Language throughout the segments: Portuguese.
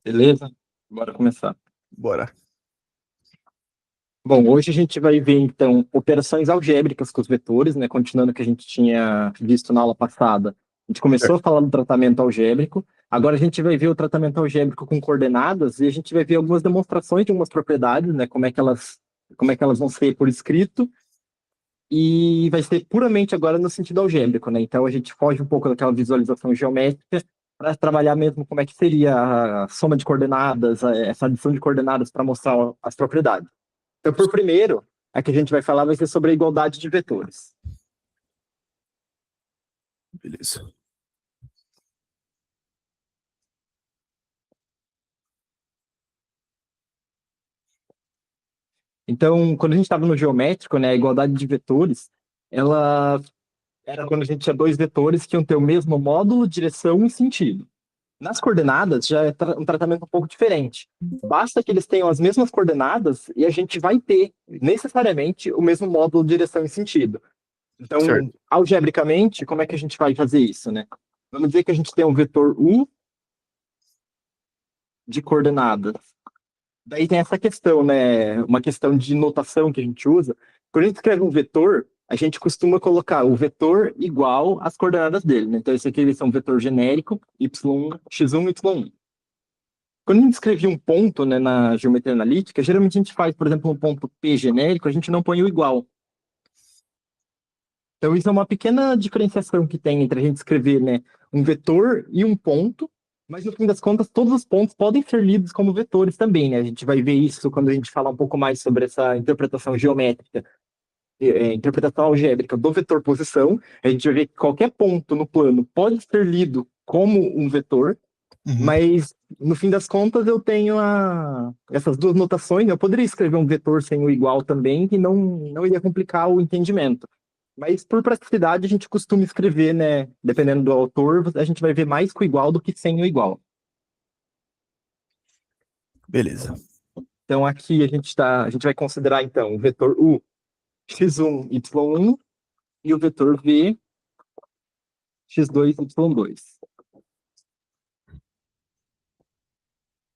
Beleza? Bora começar. Bora. Bom, hoje a gente vai ver então operações algébricas com os vetores, né? Continuando o que a gente tinha visto na aula passada. A gente começou a Certo. falar do tratamento algébrico, agora a gente vai ver o tratamento algébrico com coordenadas e a gente vai ver algumas demonstrações de algumas propriedades, né? Como é que elas vão ser por escrito e vai ser puramente agora no sentido algébrico, né? Então a gente foge um pouco daquela visualização geométrica para trabalhar mesmo como é que seria a soma de coordenadas, essa adição de coordenadas para mostrar as propriedades. Então, por primeiro, a que a gente vai falar vai ser sobre a igualdade de vetores. Beleza. Então, quando a gente estava no geométrico, né, a igualdade de vetores, ela era quando a gente tinha dois vetores que iam ter o mesmo módulo, direção e sentido. Nas coordenadas já é um tratamento um pouco diferente. Basta que eles tenham as mesmas coordenadas e a gente vai ter necessariamente o mesmo módulo, direção e sentido. Então, Certo. algebricamente, como é que a gente vai fazer isso, né? Vamos dizer que a gente tem um vetor U de coordenadas. Daí tem essa questão, né? Uma questão de notação que a gente usa. Quando a gente escreve um vetor, a gente costuma colocar o vetor igual às coordenadas dele, né? Então, esse aqui eles são um vetor genérico, x1, y1. Quando a gente escreve um ponto, né, na geometria analítica, geralmente a gente faz, por exemplo, um ponto P genérico, a gente não põe o igual. Então, isso é uma pequena diferenciação que tem entre a gente escrever, né, um vetor e um ponto, mas no fim das contas, todos os pontos podem ser lidos como vetores também, né? A gente vai ver isso quando a gente falar um pouco mais sobre essa interpretação geométrica, interpretação algébrica do vetor posição. A gente vai ver que qualquer ponto no plano pode ser lido como um vetor, Uhum. mas no fim das contas eu tenho essas duas notações. Eu poderia escrever um vetor sem o igual também, que não iria complicar o entendimento. Mas por praticidade a gente costuma escrever, né? Dependendo do autor, a gente vai ver mais com o igual do que sem o igual. Beleza. Então aqui a gente vai considerar então o vetor U x1, y1 e o vetor V x2, y2.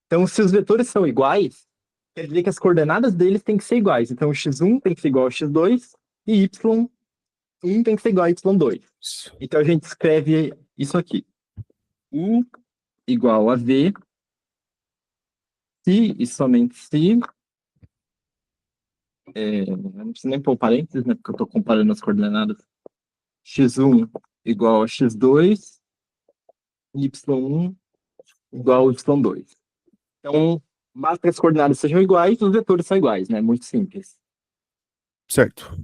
Então se os vetores são iguais, quer dizer que as coordenadas deles têm que ser iguais. Então, x1 tem que ser igual a x2 e y1 tem que ser igual a y2. Isso. Então, a gente escreve isso aqui. U igual a V, se e somente se. Não precisa nem pôr parênteses, né? Porque eu estou comparando as coordenadas. x1 igual a x2, y1 igual a y2. Então, basta que as coordenadas sejam iguais, os vetores são iguais, né? Muito simples. Certo.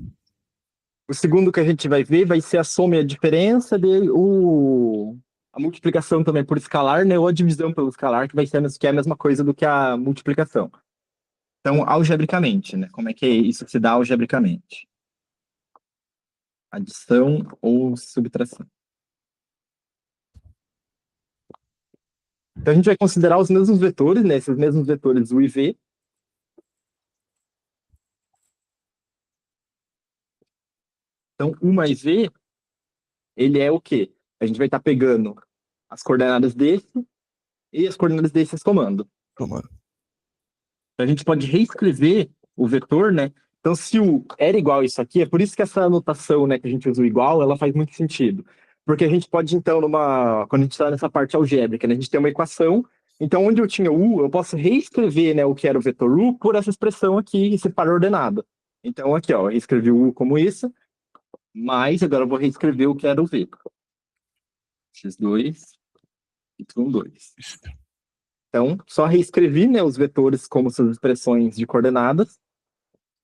O segundo que a gente vai ver vai ser a soma e a diferença, a multiplicação também por escalar, né? Ou a divisão pelo escalar, que vai ser que é a mesma coisa do que a multiplicação. Então, algebricamente, né? Como é que isso se dá algebricamente? Adição ou subtração. Então, a gente vai considerar os mesmos vetores, né? Esses mesmos vetores U e V. Então, U mais V, ele é o quê? A gente vai estar pegando as coordenadas desse e as coordenadas desse somando. Tomando. Então, a gente pode reescrever o vetor, né? Então, se o era igual a isso aqui, é por isso que essa anotação, né, que a gente usa o igual, ela faz muito sentido. Porque a gente pode, então, quando a gente está nessa parte algébrica, né, a gente tem uma equação, então, onde eu tinha u, eu posso reescrever, né, o que era o vetor u por essa expressão aqui, separar ordenada. Então, aqui, ó, eu reescrevi o u como isso, mas agora eu vou reescrever o que era o v. x2, y2. Isso. Então, só reescrevi, né, os vetores como suas expressões de coordenadas.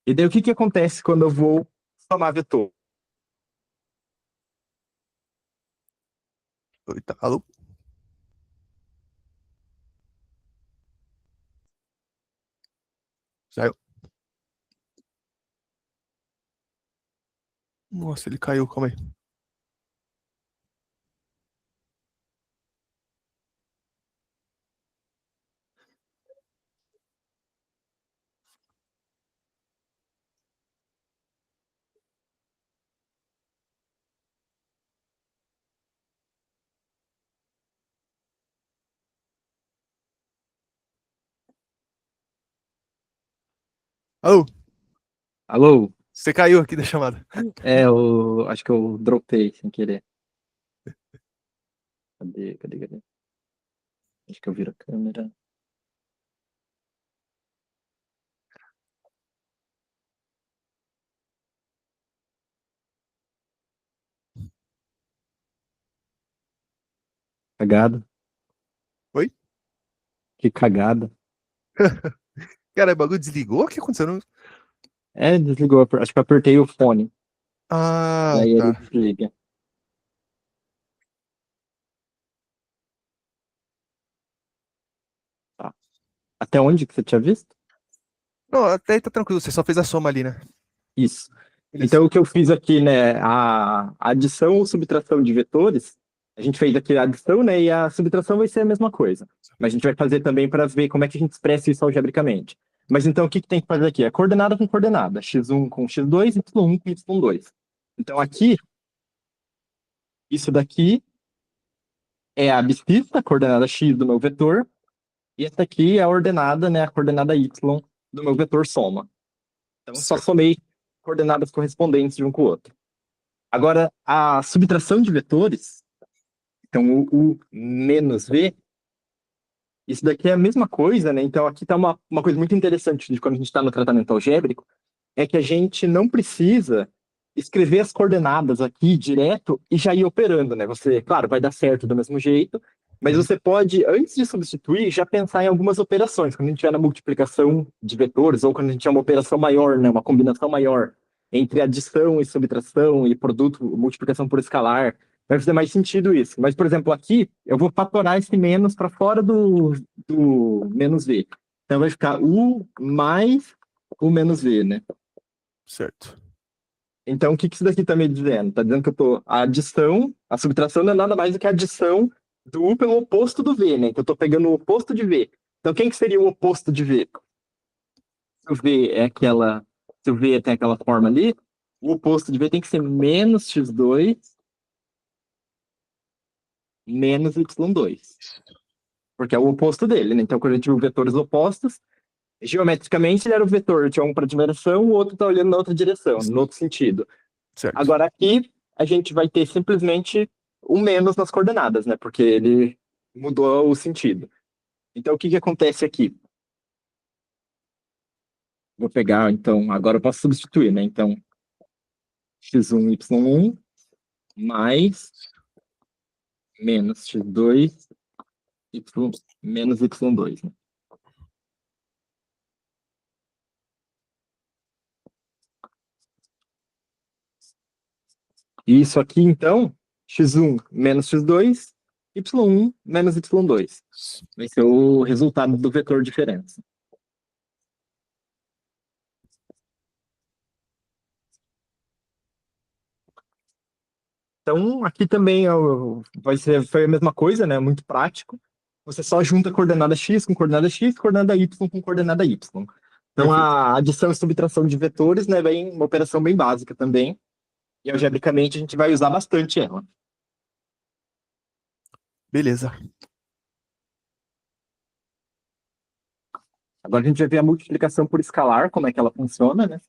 E daí o que que acontece quando eu vou somar vetor? Eita, alô? Saiu. Nossa, ele caiu. Calma aí. Alô, Alô? você caiu aqui da chamada. Acho que eu dropei sem querer. Cadê? Acho que eu viro a câmera. Cagada. Oi? Que cagada. Cara, o bagulho desligou? O que aconteceu? Desligou. Acho que eu apertei o fone. Ah, Daí ele tá. desliga. Tá. Até onde que você tinha visto? Não, até aí tá tranquilo, você só fez a soma ali, né? Isso. Beleza. Então, o que eu fiz aqui, né? A adição ou subtração de vetores, a gente fez aqui a adição, né? E a subtração vai ser a mesma coisa. Mas a gente vai fazer também para ver como é que a gente expressa isso algebricamente. Mas então, o que que tem que fazer aqui? É coordenada com coordenada. X1 com x2, y1 com y2. Então, aqui, isso daqui é a abscissa, a coordenada x do meu vetor. E essa aqui é a ordenada, né? A coordenada y do meu vetor soma. Então, eu só Certo. somei coordenadas correspondentes de um com o outro. Agora, a subtração de vetores, então o menos v, isso daqui é a mesma coisa, né? Então aqui está uma coisa muito interessante de quando a gente está no tratamento algébrico, é que a gente não precisa escrever as coordenadas aqui direto e já ir operando, né? Você, claro, vai dar certo do mesmo jeito, mas Uhum. você pode, antes de substituir, já pensar em algumas operações. Quando a gente tiver na multiplicação de vetores, ou quando a gente tiver uma operação maior, né? Uma combinação maior entre adição e subtração e produto, multiplicação por escalar, vai fazer mais sentido isso. Mas, por exemplo, aqui, eu vou fatorar esse menos para fora do menos v. Então vai ficar u mais o menos v, né? Certo. Então, o que que isso daqui está me dizendo? Está dizendo que a adição, a subtração não é nada mais do que a adição do U pelo oposto do V, né? Que eu estou pegando o oposto de V. Então, quem que seria o oposto de V? Se o V é aquela, se o V tem aquela forma ali, o oposto de V tem que ser menos x2 menos y2. Porque é o oposto dele, né? Então, quando a gente viu vetores opostos, geometricamente ele era o vetor de um para a direção, o outro está olhando na outra direção, no outro sentido. Certo. Agora aqui a gente vai ter simplesmente o menos nas coordenadas, né? Porque ele mudou o sentido. Então o que que acontece aqui? Vou pegar, então, agora eu posso substituir, né? Então, x1, y1 mais menos x2, menos y2, né? E isso aqui, então, x1 menos x2, y1 menos y2. Vai ser o resultado do vetor diferença. Então, aqui também foi a mesma coisa, né? Muito prático. Você só junta coordenada x com coordenada x, coordenada y com coordenada y. Então, Perfeito. a adição e subtração de vetores, né, vem uma operação bem básica também. E, algebricamente, a gente vai usar bastante ela. Beleza. Agora a gente vai ver a multiplicação por escalar, como é que ela funciona, né?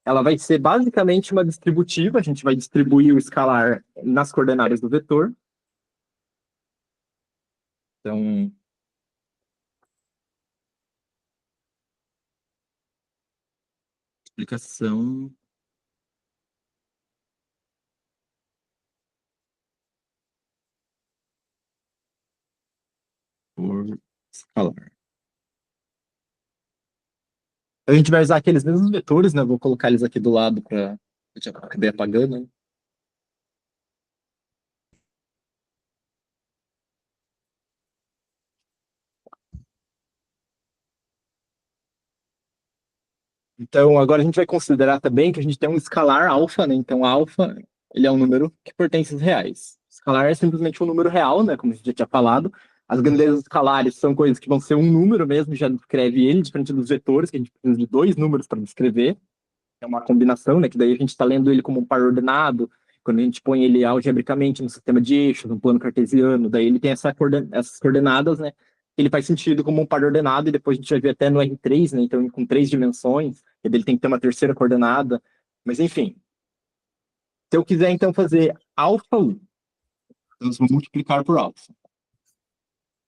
Ela vai ser basicamente uma distributiva, a gente vai distribuir o escalar nas coordenadas do vetor. Então, multiplicação por escalar. A gente vai usar aqueles mesmos vetores, né? Vou colocar eles aqui do lado para eu já acabei apagando, né? Então, agora a gente vai considerar também que a gente tem um escalar alfa, né? Então, alfa, ele é um número que pertence aos reais. Escalar é simplesmente um número real, né? Como a gente já tinha falado. As grandezas escalares são coisas que vão ser um número mesmo, já descreve ele, diferente dos vetores, que a gente precisa de dois números para descrever. É uma combinação, né? Que daí a gente está lendo ele como um par ordenado. Quando a gente põe ele algebricamente no sistema de eixos, no plano cartesiano, daí ele tem essas coordenadas, né? ele faz sentido como um par ordenado, e depois a gente vai ver até no R3, né? Então, com 3 dimensões, ele tem que ter uma terceira coordenada. Mas, enfim, se eu quiser, então, fazer alfa U, então, eu vou multiplicar por alfa.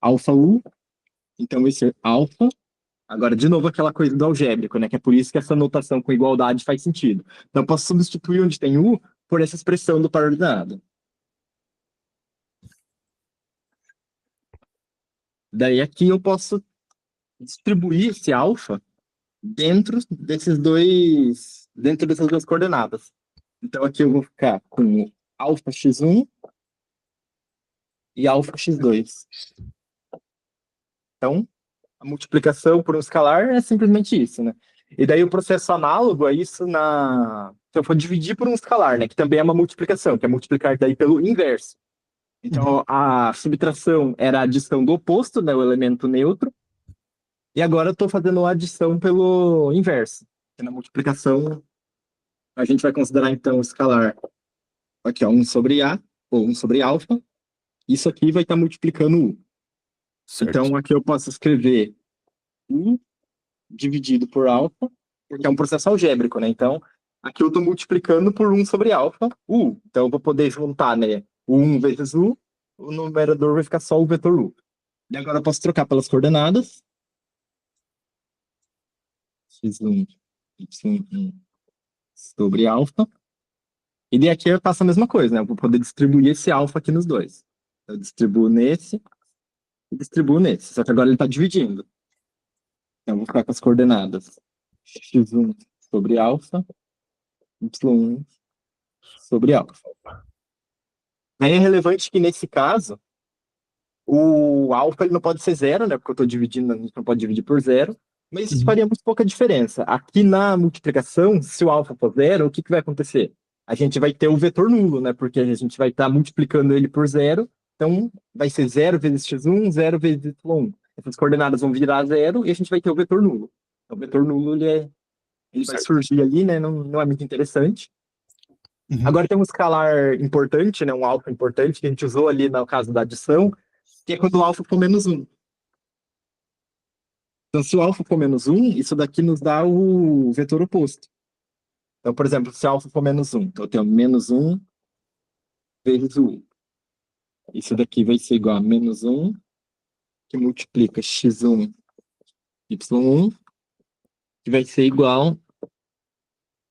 Alfa U, então vai ser alfa. Agora, de novo, aquela coisa do algébrico, né? Que é por isso que essa notação com igualdade faz sentido. Então, eu posso substituir onde tem U por essa expressão do par ordenado. Daí, aqui eu posso distribuir esse alfa dentro dessas duas coordenadas. Então, aqui eu vou ficar com alfa x1 e alfa x2. Então, a multiplicação por um escalar é simplesmente isso, né? E daí o processo análogo a isso se eu for dividir por um escalar, né? Que também é uma multiplicação, que é multiplicar daí pelo inverso. Então, a subtração era a adição do oposto, né? O elemento neutro. E agora eu estou fazendo a adição pelo inverso. Na multiplicação, a gente vai considerar, então, o escalar aqui, ó, 1 sobre A, ou 1 sobre alfa. Isso aqui vai estar multiplicando U. Certo. Então, aqui eu posso escrever U dividido por alfa, porque é um processo algébrico, né? Então, aqui eu estou multiplicando por 1 sobre alfa, U. Então, eu vou poder juntar, né, o 1 vezes U, o numerador vai ficar só o vetor U. E agora eu posso trocar pelas coordenadas. X1, Y1 sobre alfa. E daí aqui eu faço a mesma coisa, né? Eu vou poder distribuir esse alfa aqui nos dois. Eu distribuo nesse e distribuo nesse. Só que agora ele está dividindo. Então eu vou ficar com as coordenadas x1 sobre alfa, y1 sobre alfa. Aí é relevante que nesse caso, o alfa ele não pode ser zero, né? Porque eu estou dividindo, a gente não pode dividir por zero. Mas isso faria muito pouca diferença. Aqui na multiplicação, se o alfa for zero, o que vai acontecer? A gente vai ter o vetor nulo, né? Porque a gente vai estar multiplicando ele por zero. Então, vai ser 0 vezes x1, 0 vezes y1. Essas coordenadas vão virar zero e a gente vai ter o vetor nulo. Então, o vetor nulo ele vai surgir ali, né? Não é muito interessante. Agora tem um escalar importante, né? Um alfa importante que a gente usou ali no caso da adição, que é quando o alfa for menos 1. Então, se o alfa for menos 1, isso daqui nos dá o vetor oposto. Então, por exemplo, se alfa for menos 1, então eu tenho menos 1 vezes o 1. Isso daqui vai ser igual a menos 1, que multiplica x1, y1, que vai ser igual a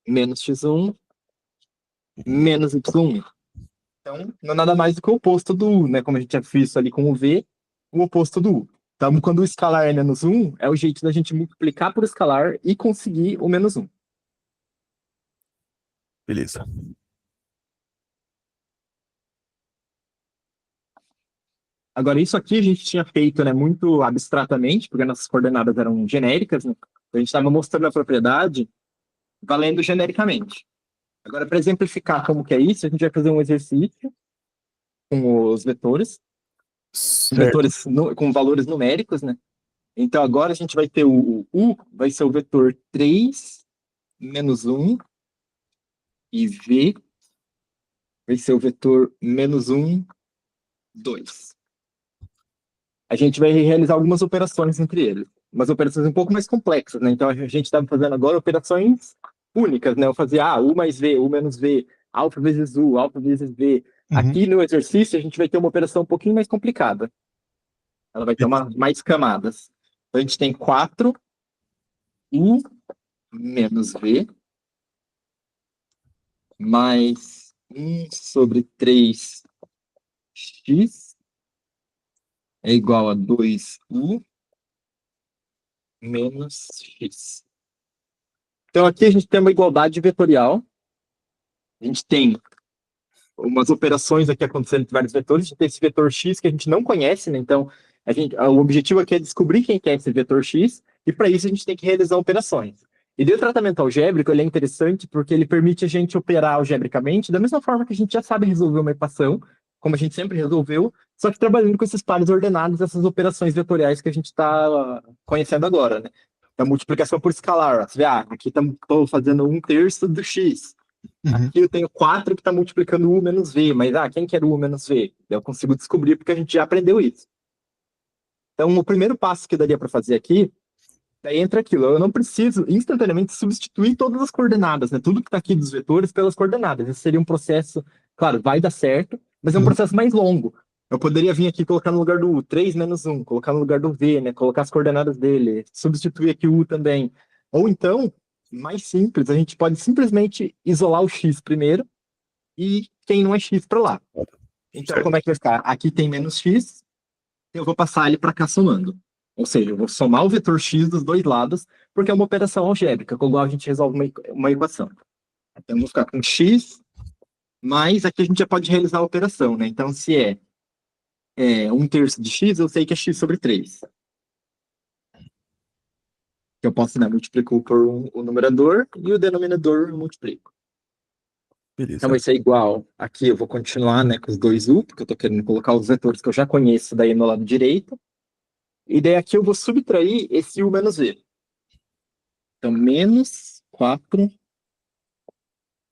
menos x1, menos y1. Então, não é nada mais do que o oposto do U, né? Como a gente já fez ali com o V, o oposto do U. Então, quando o escalar é menos 1, é o jeito da gente multiplicar por escalar e conseguir o menos 1. Beleza. Agora, isso aqui a gente tinha feito, né, muito abstratamente, porque nossas coordenadas eram genéricas, né? A gente estava mostrando a propriedade valendo genericamente. Agora, para exemplificar como que é isso, a gente vai fazer um exercício com os vetores, Certo. com valores numéricos, né? Então, agora a gente vai ter o U, vai ser o vetor 3 menos 1, e V vai ser o vetor menos 1, 2. A gente vai realizar algumas operações entre eles. Umas operações um pouco mais complexas, né? Então, a gente está fazendo agora operações únicas, né? Eu fazia U mais V, U menos V, alfa vezes U, alfa vezes V. Aqui no exercício, a gente vai ter uma operação um pouquinho mais complicada. Ela vai ter mais camadas. Então, a gente tem 4 U menos V mais 1 sobre 3x é igual a 2U menos x. Então, aqui a gente tem uma igualdade vetorial. A gente tem umas operações aqui acontecendo entre vários vetores. A gente tem esse vetor x que a gente não conhece, né? Então, o objetivo aqui é descobrir quem que é esse vetor x, e para isso a gente tem que realizar operações. E daí o tratamento algébrico ele é interessante porque ele permite a gente operar algebricamente da mesma forma que a gente já sabe resolver uma equação, como a gente sempre resolveu, só que trabalhando com esses pares ordenados, essas operações vetoriais que a gente está conhecendo agora, né? A multiplicação por escalar. Você vê, aqui estou fazendo 1/3 do x. Aqui eu tenho 4 que está multiplicando U menos V, mas quem que era U menos V? Eu consigo descobrir porque a gente já aprendeu isso. Então, o primeiro passo que eu daria para fazer aqui, daí entra aquilo. Eu não preciso instantaneamente substituir todas as coordenadas, né? Tudo que está aqui dos vetores pelas coordenadas. Esse seria um processo, claro, vai dar certo, mas é um processo mais longo. Eu poderia vir aqui e colocar no lugar do U 3 menos 1, colocar no lugar do V, né? Colocar as coordenadas dele, substituir aqui o U também. Ou então, mais simples, a gente pode simplesmente isolar o X primeiro e quem não é X para lá. Então, Certo. como é que vai ficar? Aqui tem menos X, eu vou passar ele para cá somando. Ou seja, eu vou somar o vetor x dos dois lados, porque é uma operação algébrica, com a qual a gente resolve uma equação. Então, eu vou ficar com x, mas aqui a gente já pode realizar a operação, né? Então, se é 1/3 de x, eu sei que é x sobre 3. Eu posso, né, multiplicar por o numerador e o denominador eu multiplico. Então, Beleza. vai ser igual. Aqui eu vou continuar, né, com os dois u, porque eu estou querendo colocar os vetores que eu já conheço daí no lado direito. E daí aqui eu vou subtrair esse u menos v. Então, menos 4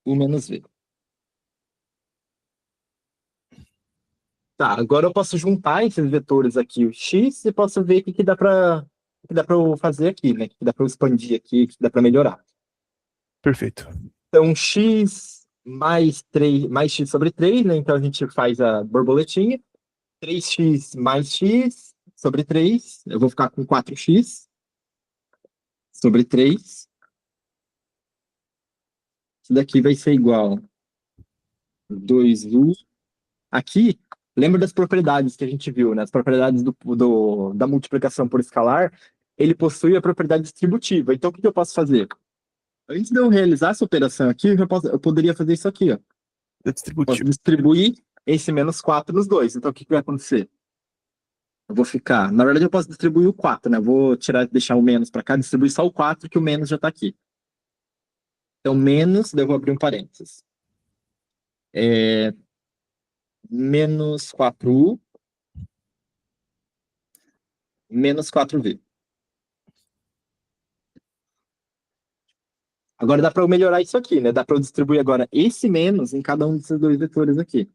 u menos v. Tá, agora eu posso juntar esses vetores aqui, o x, e posso ver o que dá para eu fazer aqui, né? O que dá para eu expandir aqui, o que dá para melhorar. Perfeito. Então, x mais 3, mais x sobre 3, né? Então a gente faz a borboletinha. 3x mais x sobre 3. Eu vou ficar com 4x sobre 3. Isso daqui vai ser igual a 2u. Aqui, lembra das propriedades que a gente viu, né? As propriedades da multiplicação por escalar, ele possui a propriedade distributiva. Então, o que eu posso fazer? Antes de eu realizar essa operação aqui, eu poderia fazer isso aqui, ó. É Posso distributivo. distribuir esse menos 4 nos dois. Então, o que vai acontecer? Eu vou ficar... Na verdade, eu posso distribuir o 4, né? Eu vou deixar o menos para cá, distribuir só o 4, que o menos já está aqui. Então, menos, daí eu vou abrir um parênteses. Menos 4u menos 4v. Agora dá para eu melhorar isso aqui, né? Dá para eu distribuir agora esse menos em cada um desses dois vetores aqui.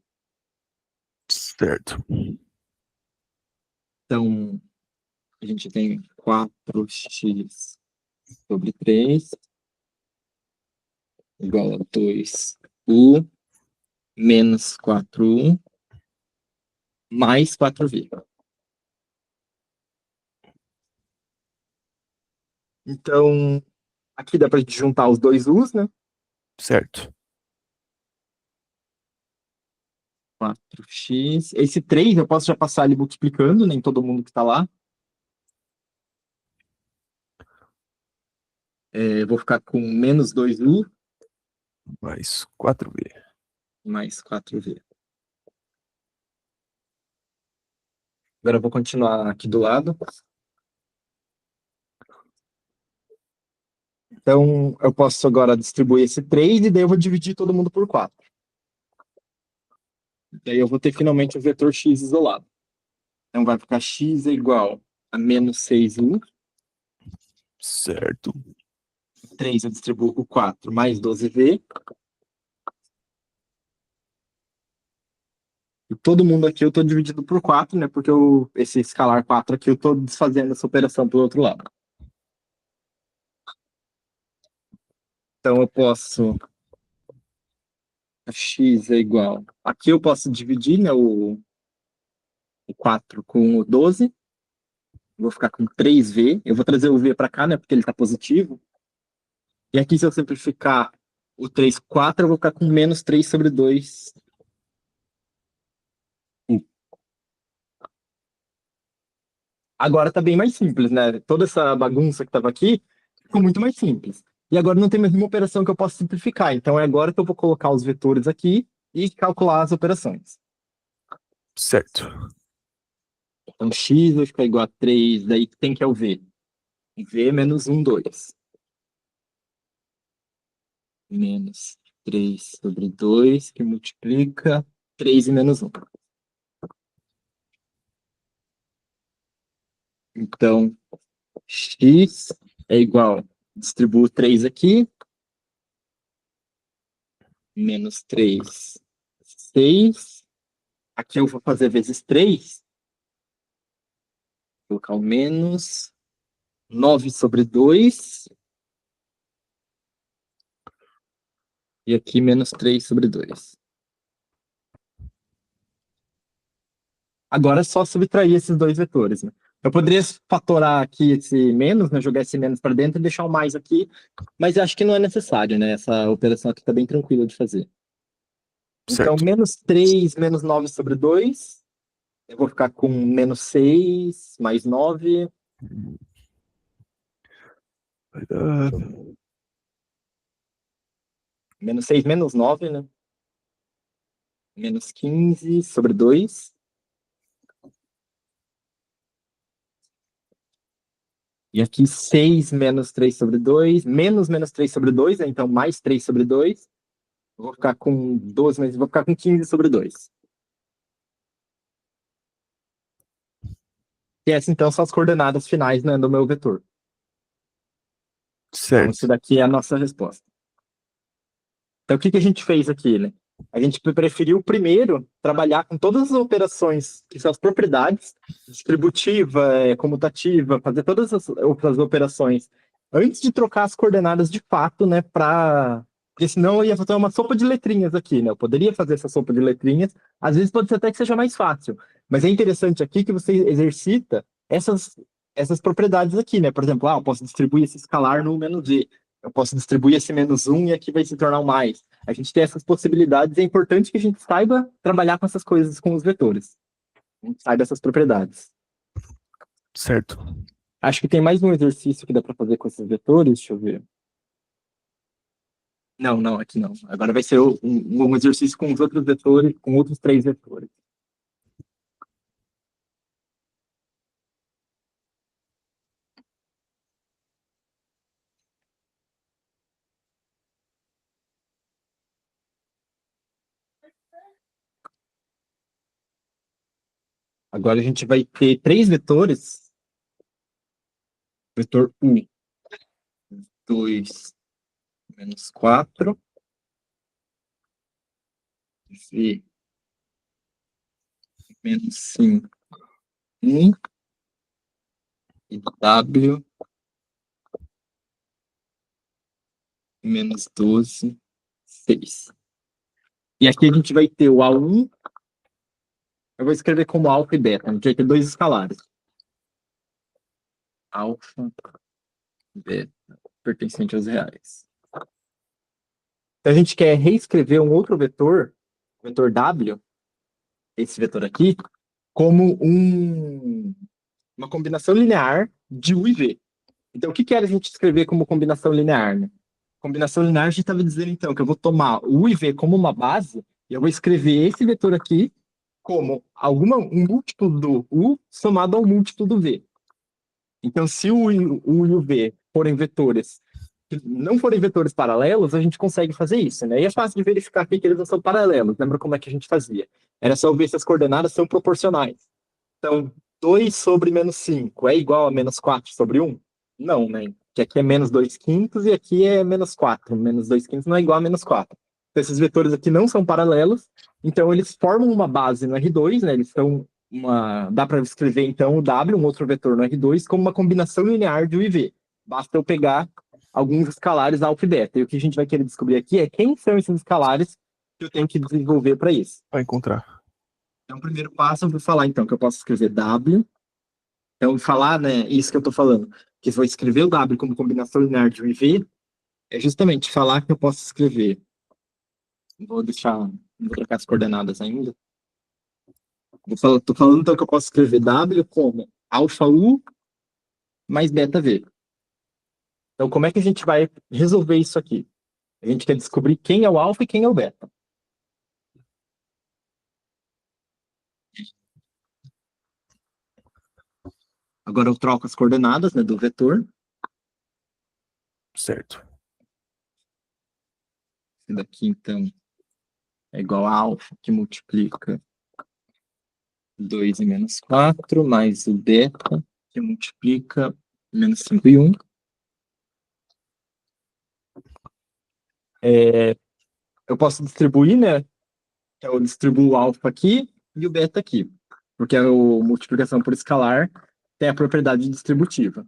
Certo. Então, a gente tem 4x sobre 3 igual a 2u menos 4u mais 4v. Então, aqui dá para a gente juntar os dois u's, né? Certo. 4x. Esse 3 eu posso já passar ali multiplicando, nem todo mundo que está lá. Eu vou ficar com menos 2u Mais 4v. mais 4v. Agora eu vou continuar aqui do lado. Então, eu posso agora distribuir esse 3 e daí eu vou dividir todo mundo por 4. Daí eu vou ter finalmente o vetor x isolado. Então, vai ficar x é igual a menos 6u. Certo. 3 eu distribuo por 4 mais 12v. E todo mundo aqui eu estou dividindo por 4, né? Porque esse escalar 4 aqui eu estou desfazendo essa operação pelo outro lado. Então, eu posso... x é igual... Aqui eu posso dividir, né, o 4 com o 12. Vou ficar com 3v. Eu vou trazer o v para cá, né? Porque ele está positivo. E aqui, se eu simplificar o 3 4, eu vou ficar com menos 3 sobre 2. Agora tá bem mais simples, né? Toda essa bagunça que estava aqui ficou muito mais simples. E agora não tem mais nenhuma operação que eu possa simplificar. Então é agora que eu vou colocar os vetores aqui e calcular as operações. Certo. Então x vai ficar igual a 3, daí tem que é o v. V menos 1, 2. Menos 3 sobre 2, que multiplica 3 e menos 1. Então, x é igual, distribuo 3 aqui, menos 3, 6. Aqui eu vou fazer vezes 3. colocar o menos 9 sobre 2. E aqui menos 3 sobre 2. Agora é só subtrair esses dois vetores, né? Eu poderia fatorar aqui esse menos, né? Jogar esse menos para dentro e deixar o mais aqui, mas eu acho que não é necessário, né? Essa operação aqui está bem tranquila de fazer. Então, Certo. menos 3 menos 9 sobre 2. Eu vou ficar com menos 6 mais 9. Vai dar. Menos 6 menos 9, né? Menos 15 sobre 2. E aqui 6 menos 3 sobre 2. Menos 3 sobre 2, né? Então mais 3 sobre 2. Eu vou ficar com 12, mas vou ficar com 15 sobre 2. E essas, então, são as coordenadas finais, né, do meu vetor. Então, isso Certo. daqui é a nossa resposta. Então, o que a gente fez aqui, né? A gente preferiu primeiro trabalhar com todas as operações, que são as propriedades, distributiva, comutativa, fazer todas as outras operações, antes de trocar as coordenadas de fato, né, porque senão eu ia fazer uma sopa de letrinhas aqui, né? Eu poderia fazer essa sopa de letrinhas, às vezes pode ser até que seja mais fácil, mas é interessante aqui que você exercita essas propriedades aqui, né? Por exemplo, eu posso distribuir esse escalar no menos v, eu posso distribuir esse menos 1 e aqui vai se tornar um mais. A gente tem essas possibilidades e é importante que a gente saiba trabalhar com essas coisas, com os vetores. A gente saiba essas propriedades. Certo. Acho que tem mais um exercício que dá para fazer com esses vetores, deixa eu ver. Não, aqui não. Agora vai ser um exercício com os outros vetores, com outros 3 vetores. Agora a gente vai ter 3 vetores. Vetor 1, 2, menos 4. V, menos 5, 1. E W, menos 12, 6. E aqui a gente vai ter o A1, eu vou escrever como alfa e beta, a gente vai ter 2 escalares. Alfa, beta, pertencente aos reais. Então a gente quer reescrever um outro vetor, o vetor W, esse vetor aqui, como uma combinação linear de U e V. Então o que era a gente escrever como combinação linear, né? Combinação linear, a gente estava dizendo então que eu vou tomar o U e V como uma base, e eu vou escrever esse vetor aqui como um múltiplo do U somado ao múltiplo do V. Então, se o U e o V forem vetores que não forem vetores paralelos, a gente consegue fazer isso, né? E é fácil de verificar aqui que eles não são paralelos. Lembra como é que a gente fazia? Era só ver se as coordenadas são proporcionais. Então, 2 sobre menos 5 é igual a menos 4 sobre 1? Não, né? Que aqui é menos 2 quintos e aqui é menos 4. Menos 2 quintos não é igual a menos 4. Então, esses vetores aqui não são paralelos, então eles formam uma base no R2, né? Eles são dá para escrever então o W, um outro vetor no R2, como uma combinação linear de U e V. Basta eu pegar alguns escalares alfa e beta. E o que a gente vai querer descobrir aqui é quem são esses escalares que eu tenho que desenvolver para isso. Vai encontrar. Então, o primeiro passo eu vou falar então que eu posso escrever W. Então, falar, né, isso que eu estou falando, que eu vou escrever o W como combinação linear de U e V, é justamente falar que eu posso escrever. Vou trocar as coordenadas ainda. Estou falando então que eu posso escrever W como alfa U mais beta V. Então, como é que a gente vai resolver isso aqui? A gente quer descobrir quem é o alfa e quem é o beta. Agora eu troco as coordenadas, né, do vetor. Certo. Esse daqui, então, é igual a alfa, que multiplica 2 e menos 4, mais o beta, que multiplica menos 5 e 1. Eu posso distribuir, né? Então, eu distribuo o alfa aqui e o beta aqui, porque é a multiplicação por escalar tem a propriedade distributiva.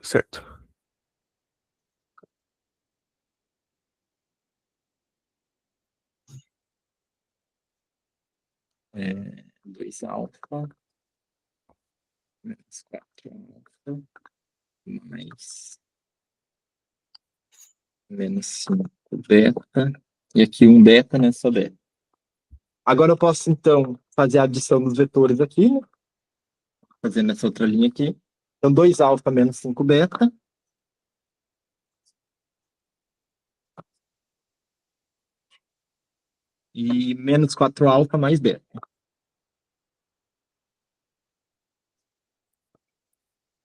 Certo. É, 2 alfa menos 4 alfa mais menos 5 beta. E aqui 1 beta, né? Só beta. Agora eu posso, então, fazer a adição dos vetores aqui, né? Fazendo essa outra linha aqui. Então, 2 alfa menos 5 beta. E menos 4 alfa mais beta. O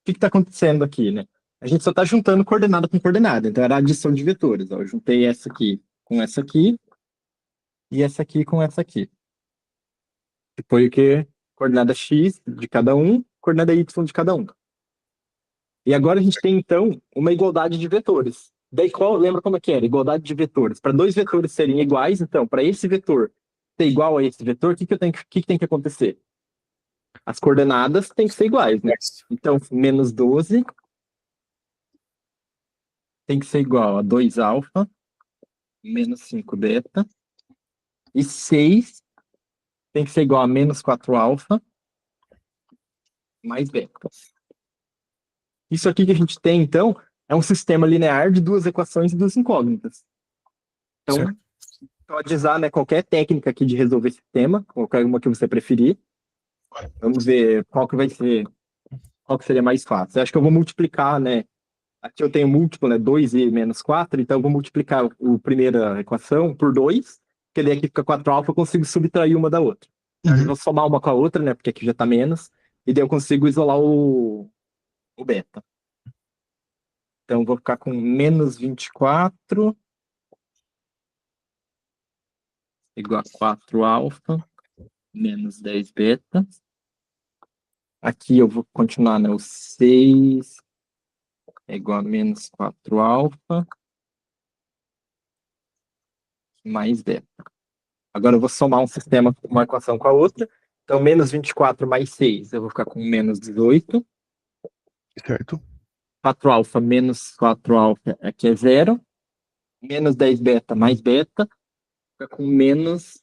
que está acontecendo aqui, né? A gente só está juntando coordenada com coordenada. Então, era a adição de vetores. Ó. Eu juntei essa aqui com essa aqui. E essa aqui com essa aqui. Que foi o quê? Coordenada x de cada um, coordenada y de cada um. E agora a gente tem, então, uma igualdade de vetores. Daí, lembra como é que era? Igualdade de vetores. Para dois vetores serem iguais, então, para esse vetor ser igual a esse vetor, o que tem que acontecer? As coordenadas têm que ser iguais, né? Então, menos 12 tem que ser igual a 2 alfa menos 5 beta. E 6 tem que ser igual a menos 4 alfa mais beta. Isso aqui que a gente tem, então, é um sistema linear de duas equações e duas incógnitas. Então, Certo. pode usar, né, qualquer técnica aqui de resolver esse tema, qualquer uma que você preferir. Vamos ver qual que vai ser, qual que seria mais fácil. Eu acho que eu vou multiplicar, né? Aqui eu tenho múltiplo, né? 2e menos 4, então eu vou multiplicar a primeira equação por 2, que daí aqui fica 4 alfa, eu consigo subtrair uma da outra. Eu vou somar uma com a outra, né? Porque aqui já está menos, e daí eu consigo isolar o beta. Então, eu vou ficar com menos 24 igual a 4 alfa menos 10 beta. Aqui eu vou continuar, né? O 6 é igual a menos 4 alfa mais beta. Agora eu vou somar um sistema, uma equação com a outra. Então, menos 24 mais 6, eu vou ficar com menos 18. Certo. 4 alfa menos 4 alfa aqui é zero. Menos 10 beta mais beta, fica com menos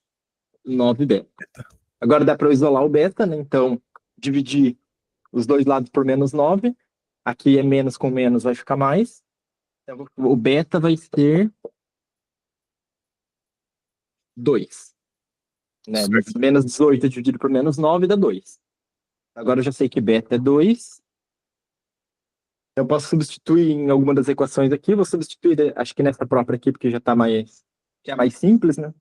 9 beta. Agora dá para eu isolar o beta, né? Então, dividir os dois lados por menos 9. Aqui é menos com menos, vai ficar mais. Então, o beta vai ser 2. Né? Menos 18 dividido por menos 9 dá 2. Agora eu já sei que beta é 2. Eu posso substituir em alguma das equações aqui. Vou substituir, acho que nessa própria aqui, porque já está mais, já é mais simples, né?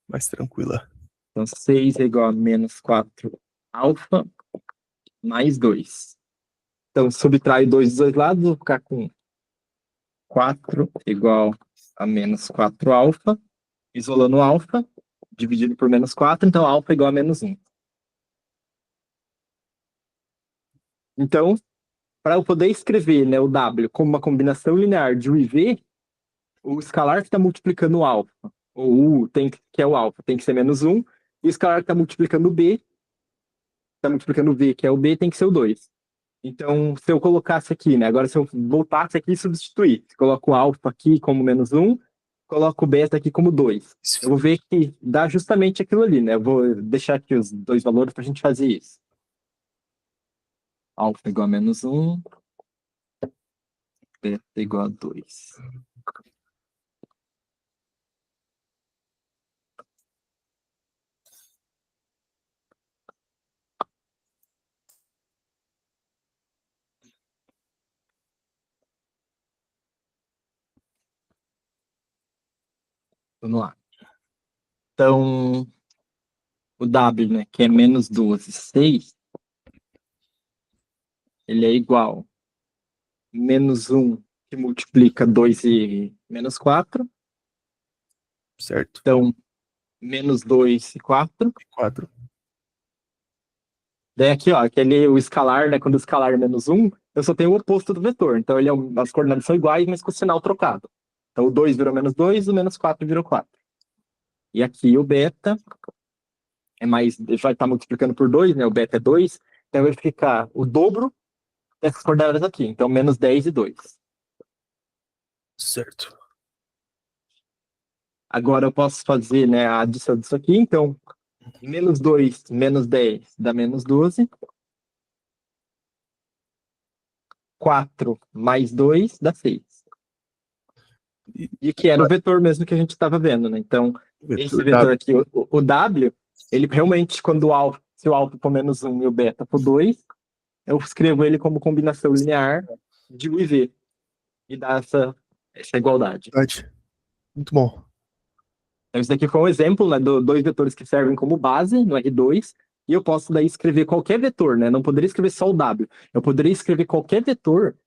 Mais tranquila. Então, 6 é igual a menos 4 alfa mais 2. Então, subtraio 2 dos dois lados, vou ficar com 4 igual a menos 4 alfa, isolando alfa, dividido por menos 4, então alfa é igual a menos 1. Então, para eu poder escrever, né, o W como uma combinação linear de U e V, o escalar que está multiplicando o alfa, ou U, que é o alfa, tem que ser menos 1, e o escalar que está multiplicando o B, está multiplicando o V, que é o B, tem que ser o 2. Então, se eu colocasse aqui, né? Agora, se eu voltasse aqui e substituir, coloco o alfa aqui como menos 1, coloco o beta aqui como 2. Eu vou ver que dá justamente aquilo ali, né? Eu vou deixar aqui os dois valores para a gente fazer isso. Alfa igual a menos 1, beta igual a 2. Vamos lá. Então, o W, né, que é menos 12, 6, ele é igual a menos 1, que multiplica 2 e menos 4. Certo. Então, menos 2 e 4. 4. Daí aqui, ó, o escalar, né, quando o escalar é menos 1, eu só tenho o oposto do vetor. Então, as coordenadas são iguais, mas com o sinal trocado. Então, o 2 virou menos 2, o menos 4 virou 4. E aqui o beta vai estar multiplicando por 2, né? O beta é 2, então vai ficar o dobro dessas coordenadas aqui. Então, menos 10 e 2. Certo. Agora eu posso fazer, né, a adição disso aqui. Então, menos 2 menos 10 dá menos 12. 4 mais 2 dá 6. E que era o vetor mesmo que a gente estava vendo, né? Então, esse Vetor vetor W. aqui, o W, ele realmente, quando se o alfa for menos 1 e o beta for 2, eu escrevo ele como combinação linear de U e V. E dá essa igualdade. Verdade. Muito bom. Então, isso daqui foi um exemplo, né, dois vetores que servem como base no R2, e eu posso daí escrever qualquer vetor, né? Não poderia escrever só o W. Eu poderia escrever qualquer vetor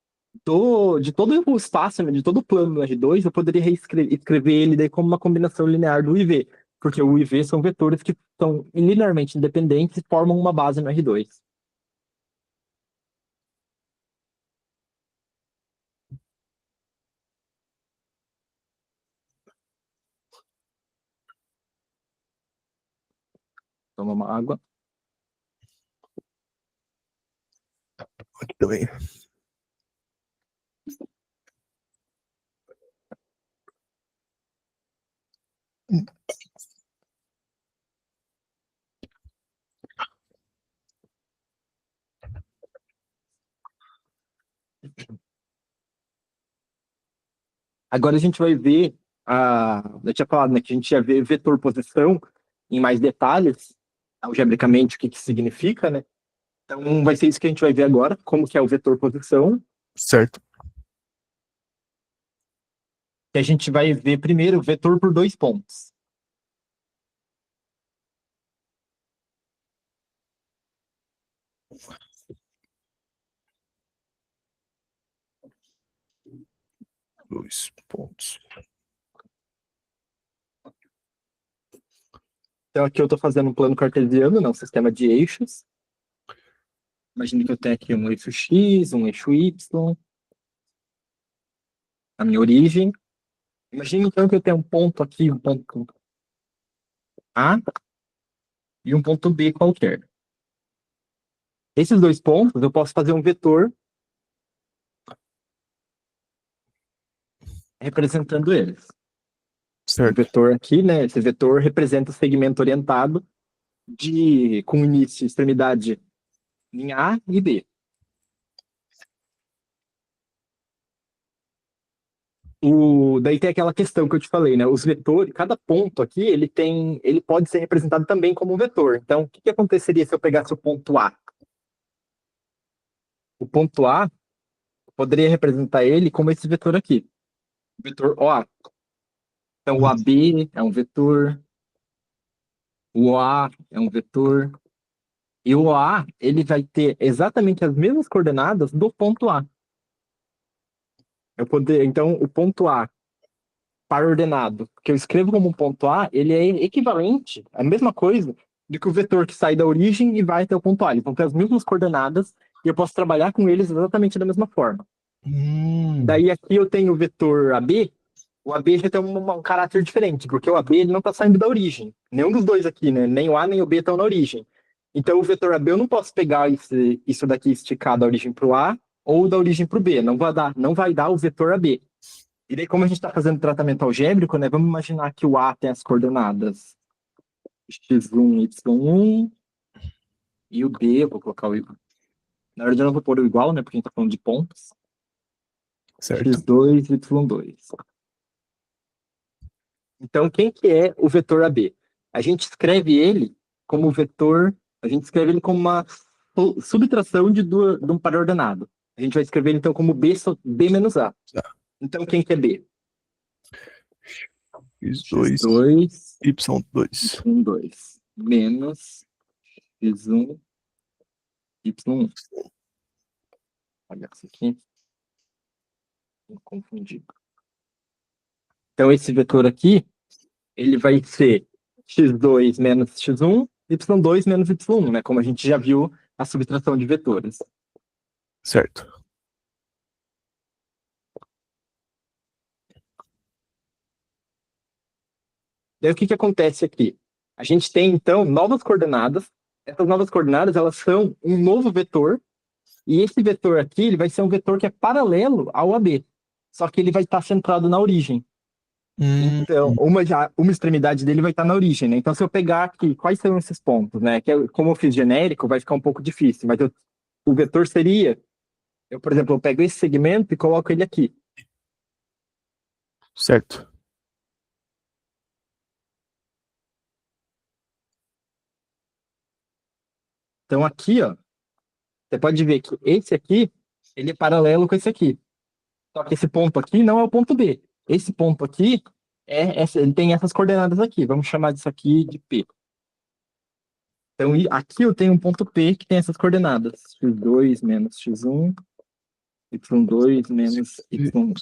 de todo o espaço, né, de todo o plano no R2, eu poderia escrever ele daí como uma combinação linear do U e V, porque o U e V são vetores que são linearmente independentes e formam uma base no R2. Toma uma água. Aqui também. Agora a gente vai ver, eu tinha falado, né, que a gente ia ver vetor posição em mais detalhes, algebricamente, o que significa, né? Então vai ser isso que a gente vai ver agora, como que é o vetor posição, Certo. que a gente vai ver primeiro o vetor por 2 pontos. Dois pontos. Então aqui eu estou fazendo um plano cartesiano, não, um sistema de eixos. Imagina que eu tenho aqui um eixo X, um eixo Y, a minha origem. Imagina então que eu tenho um ponto aqui, um ponto A e um ponto B qualquer. Esses 2 pontos eu posso fazer um vetor representando eles. Um Certo. vetor aqui, né? Esse vetor representa o segmento orientado com início e extremidade em A e B. Daí tem aquela questão que eu te falei, né? Os vetores, cada ponto aqui, ele pode ser representado também como um vetor. Então, o que aconteceria se eu pegasse o ponto A? O ponto A, eu poderia representar ele como esse vetor aqui, o vetor OA. Então, o AB é um vetor, o OA é um vetor, e o OA, ele vai ter exatamente as mesmas coordenadas do ponto A. Então, o ponto A par ordenado, que eu escrevo como um ponto A, ele é equivalente, a mesma coisa, do que o vetor que sai da origem e vai até o ponto A. Eles vão ter as mesmas coordenadas e eu posso trabalhar com eles exatamente da mesma forma. Daí aqui eu tenho o vetor AB, o AB já tem um caráter diferente, porque o AB ele não está saindo da origem. Nenhum dos dois aqui, né? Nem o A nem o B estão na origem. Então o vetor AB eu não posso pegar isso daqui e esticar da origem para o A ou da origem para o B. Não vai dar o vetor AB. E daí, como a gente está fazendo tratamento algébrico, né? Vamos imaginar que o A tem as coordenadas x1, y1, e o B, eu vou colocar o igual. Na verdade, eu não vou pôr o igual, né? Porque a gente está falando de pontos. Certo. x2, y2. Então, quem que é o vetor AB? A gente escreve ele como vetor, a gente escreve ele como uma subtração de um par ordenado. A gente vai escrever ele, então, como B menos A. Tá. Então, quem que é B? X2, x2, Y2. y2, menos x1, y1. Olha isso aqui. Vou confundir. Então, esse vetor aqui, ele vai ser x2 menos x1, y2 menos y1, né? Como a gente já viu a subtração de vetores. Certo. Daí o que acontece aqui? A gente tem, então, novas coordenadas. Essas novas coordenadas, elas são um novo vetor, e esse vetor aqui, ele vai ser um vetor que é paralelo ao AB, só que ele vai estar centrado na origem. Hum, Então, uma extremidade dele vai estar na origem, né? Então, se eu pegar aqui, quais são esses pontos, né? Como eu fiz genérico, vai ficar um pouco difícil, mas o vetor seria, por exemplo, eu pego esse segmento e coloco ele aqui. certo. Então, aqui, ó, você pode ver que esse aqui, ele é paralelo com esse aqui. Só que esse ponto aqui não é o ponto B. Esse ponto aqui, ele tem essas coordenadas aqui. Vamos chamar disso aqui de P. Então, aqui eu tenho um ponto P que tem essas coordenadas. x2 menos x1, y2 menos y1.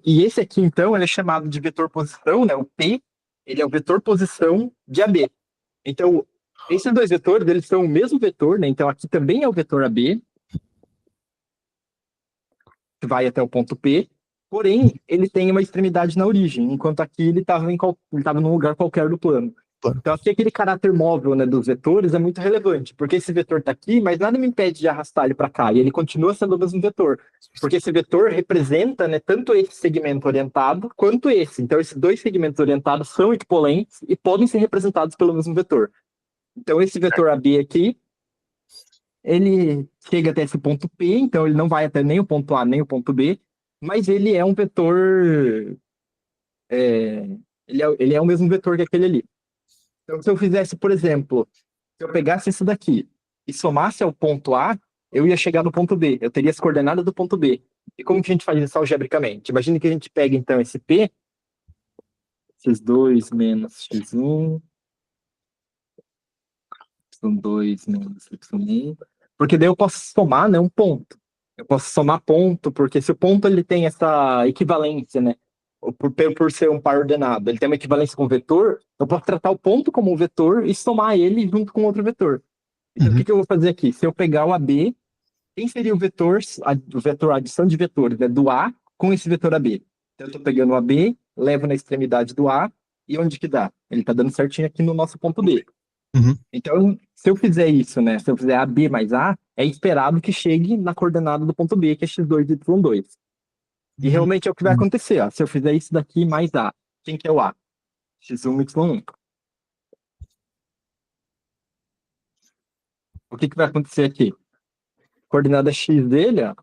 E esse aqui, então, ele é chamado de vetor posição, né? O P, ele é o vetor posição de AB. Então, esses dois vetores, eles são o mesmo vetor, né? Então, aqui também é o vetor AB, que vai até o ponto P, porém, ele tem uma extremidade na origem, enquanto aqui ele estava num lugar qualquer do plano. Plano. Então, aqui aquele caráter móvel, né, dos vetores é muito relevante, porque esse vetor está aqui, mas nada me impede de arrastar ele para cá, e ele continua sendo o mesmo vetor, porque esse vetor representa, né, tanto esse segmento orientado quanto esse. Então, esses dois segmentos orientados são equipolentes e podem ser representados pelo mesmo vetor. Então, esse vetor AB aqui, ele chega até esse ponto P, então ele não vai até nem o ponto A nem o ponto B, mas ele é um vetor. Ele é o mesmo vetor que aquele ali. Então, se eu fizesse, por exemplo, se eu pegasse isso daqui e somasse ao ponto A, eu ia chegar no ponto B. Eu teria as coordenadas do ponto B. E como que a gente faz isso algebricamente? Imagine que a gente pega, então, esse P, x2 menos x1, y2 menos y1, porque daí eu posso somar, né, um ponto. Eu posso somar ponto, porque se o ponto ele tem essa equivalência, né, por ser um par ordenado, ele tem uma equivalência com o vetor, eu posso tratar o ponto como um vetor e somar ele junto com outro vetor. Então, o que Uhum. que eu vou fazer aqui? Se eu pegar o AB, quem seria o vetor, a adição de vetores, né, do A com esse vetor AB? Então, eu estou pegando o AB, levo na extremidade do A, e onde que dá? Ele está dando certinho aqui no nosso ponto B. Uhum. Então, se eu fizer isso, né? Se eu fizer AB mais A, é esperado que chegue na coordenada do ponto B, que é x2 e y2. E realmente é o que vai Uhum. acontecer, ó. Se eu fizer isso daqui mais A, quem que é o A? x1, y1. O que que vai acontecer aqui? Coordenada x dele, ó,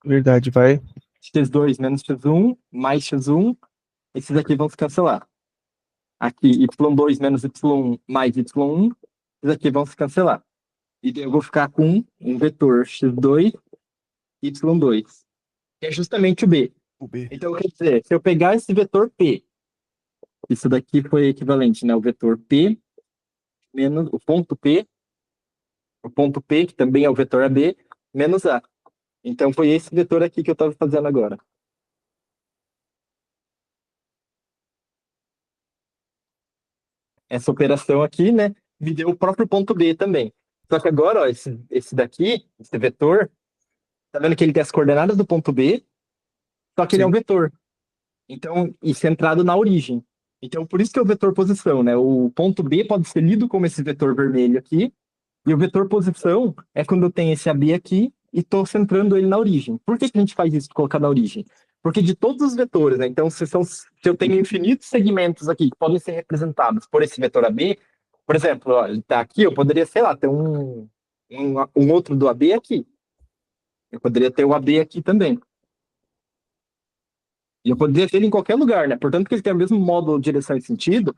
Verdade, vai. x2 menos x1 mais x1, esses aqui vão se cancelar. Aqui, y2 menos y1 mais y1, esses aqui vão se cancelar. E daí eu vou ficar com um vetor x2, y2, que é justamente o B. O B. Então, quer dizer, se eu pegar esse vetor P, isso daqui foi equivalente, né? O vetor P menos o ponto P, que também é o vetor AB, menos A. Então, foi esse vetor aqui que eu estava fazendo agora. Essa operação aqui, né, me deu o próprio ponto B também. Só que agora, ó, esse daqui, esse vetor, tá vendo que ele tem as coordenadas do ponto B, só que ele é um Sim. vetor. Então, e centrado na origem. Então, por isso que é o vetor posição, né? O ponto B pode ser lido como esse vetor vermelho aqui, e o vetor posição é quando eu tenho esse AB aqui e estou centrando ele na origem. Por que que a gente faz isso de colocar na origem? Porque de todos os vetores, né? Então, se eu tenho infinitos segmentos aqui que podem ser representados por esse vetor AB, por exemplo, ó, ele está aqui, eu poderia, sei lá, ter um outro do AB aqui. Eu poderia ter o AB aqui também. E eu poderia ter ele em qualquer lugar, né? Portanto, que ele tem o mesmo módulo de direção e sentido,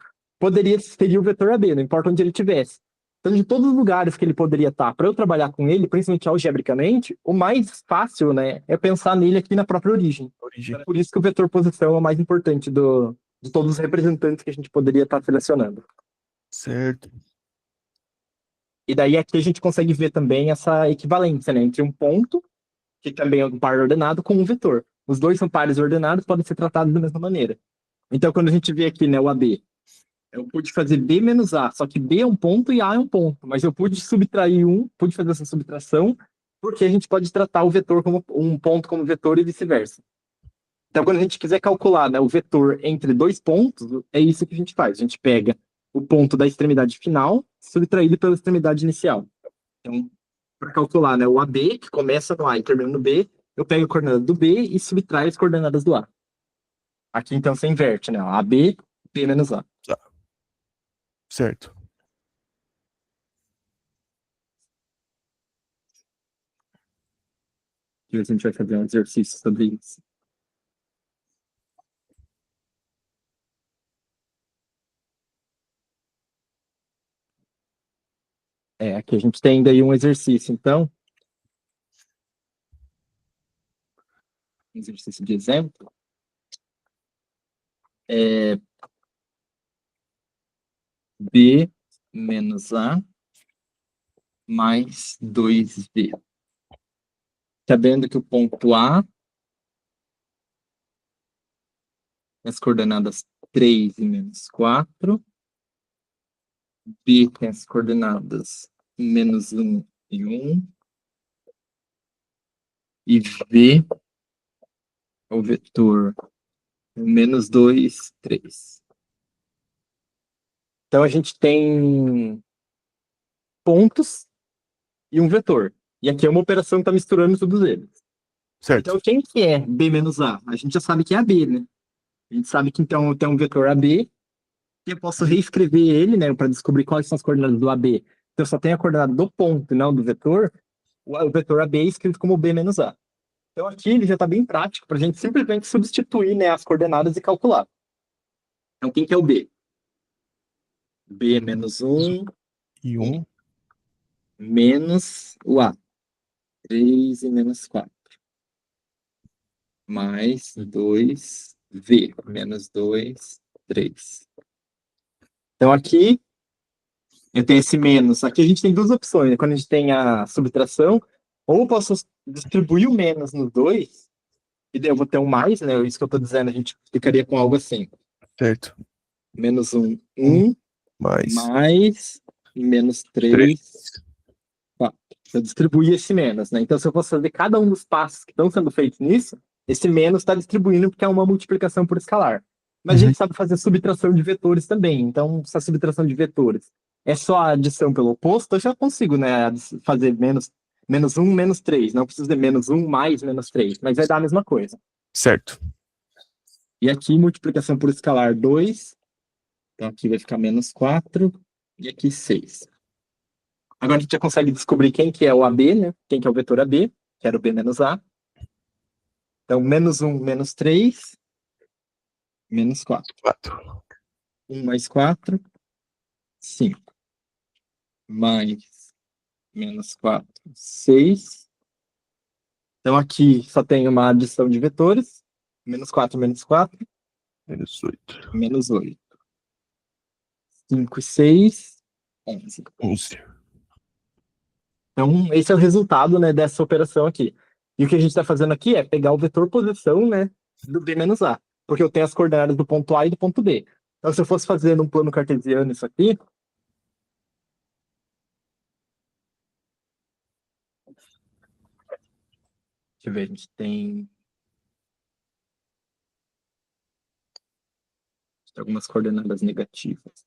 seria o vetor AB, não importa onde ele estivesse. Então, de todos os lugares que ele poderia estar, para eu trabalhar com ele, principalmente algebricamente, o mais fácil, né, é pensar nele aqui na própria origem. Origem. É por isso que o vetor posição é o mais importante de todos os representantes que a gente poderia estar selecionando. Certo. E daí aqui a gente consegue ver também essa equivalência, né, entre um ponto, que também é um par ordenado, com um vetor. Os dois são pares ordenados, podem ser tratados da mesma maneira. Então, quando a gente vê aqui, né, o AB, eu pude fazer B menos A, só que B é um ponto e A é um ponto. Mas eu pude subtrair pude fazer essa subtração, porque a gente pode tratar o vetor como um ponto como vetor e vice-versa. Então, quando a gente quiser calcular, né, o vetor entre dois pontos, é isso que a gente faz. A gente pega o ponto da extremidade final, subtraído pela extremidade inicial. Então, para calcular, né, o AB, que começa no A e termina no B, eu pego a coordenada do B e subtraio as coordenadas do A. Aqui, então, você inverte, né? AB, B menos A. Tá. Certo. E hoje a gente vai fazer um exercício sobre isso. Aqui a gente tem daí um exercício, então. Um exercício de exemplo. B menos A mais 2B. Sabendo que o ponto A, as coordenadas 3 e menos 4. B tem as coordenadas menos 1 e 1. E V é o vetor menos 2, 3. Então a gente tem pontos e um vetor. E aqui é uma operação que está misturando todos eles. Então, Certo. quem que é B menos A? A gente já sabe que é AB, né? A gente sabe que então tem um vetor AB, e eu posso reescrever ele, né, para descobrir quais são as coordenadas do AB. Então, eu só tenho a coordenada do ponto e não do vetor. O vetor AB é escrito como B menos A. Então, aqui ele já está bem prático para a gente simplesmente substituir, né, as coordenadas e calcular. Então, quem que é o B? B menos 1 E 1. menos o A. 3 e menos 4. Mais 2V. Menos 2, 3. Então, aqui eu tenho esse menos. Aqui a gente tem duas opções, né? Quando a gente tem a subtração, ou eu posso distribuir o menos no 2, e daí eu vou ter um mais, né? Isso que eu estou dizendo, a gente ficaria com algo assim. Certo. Menos 1, 1 1, mais mais, e menos 3, 3. 4. Eu distribuí esse menos, né? Então, se eu fosse fazer cada um dos passos que estão sendo feitos nisso, esse menos está distribuindo porque é uma multiplicação por escalar. Mas a Uhum. gente sabe fazer subtração de vetores também. Então, se a subtração de vetores é só a adição pelo oposto, eu já consigo, né, fazer menos 1, menos 3. Não preciso de menos 1 mais menos 3, mas vai dar a mesma coisa. Certo. E aqui, multiplicação por escalar 2. Então, aqui vai ficar menos 4. E aqui 6. Agora a gente já consegue descobrir quem que é o AB, né? Quem que é o vetor AB, que era o B menos A. Então, menos 1, menos 3, menos 4. 4. 1 mais 4, 5. Mais menos 4, 6. Então, aqui só tem uma adição de vetores. Menos 4, menos 4, Menos 8. menos 8. 5 e 6, 11. 11. Então, esse é o resultado, né, dessa operação aqui. E o que a gente está fazendo aqui é pegar o vetor posição, né, do B menos A. Porque eu tenho as coordenadas do ponto A e do ponto B. Então, se eu fosse fazer num plano cartesiano isso aqui, deixa eu ver, a gente tem algumas coordenadas negativas.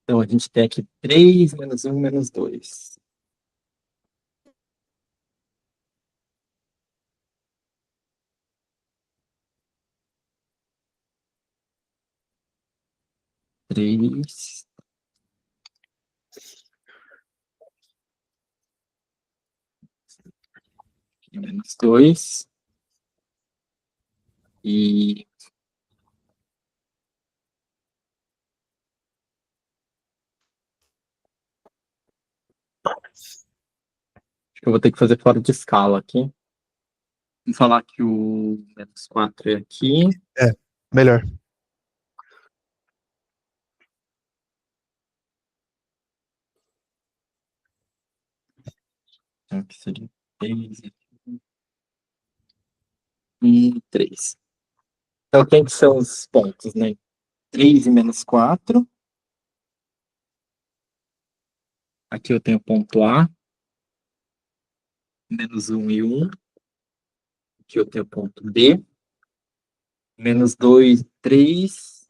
Então, a gente tem aqui 3 menos 1 menos 2. Três menos 2. E acho que eu vou ter que fazer fora de escala aqui. Vamos falar que o menos 4 é aqui. É, melhor. Então, aqui seria 3 e 3. Então, quem que são os pontos, né? 3 e menos 4. Aqui eu tenho ponto A, menos 1 e 1. Aqui eu tenho ponto B, menos 2, 3.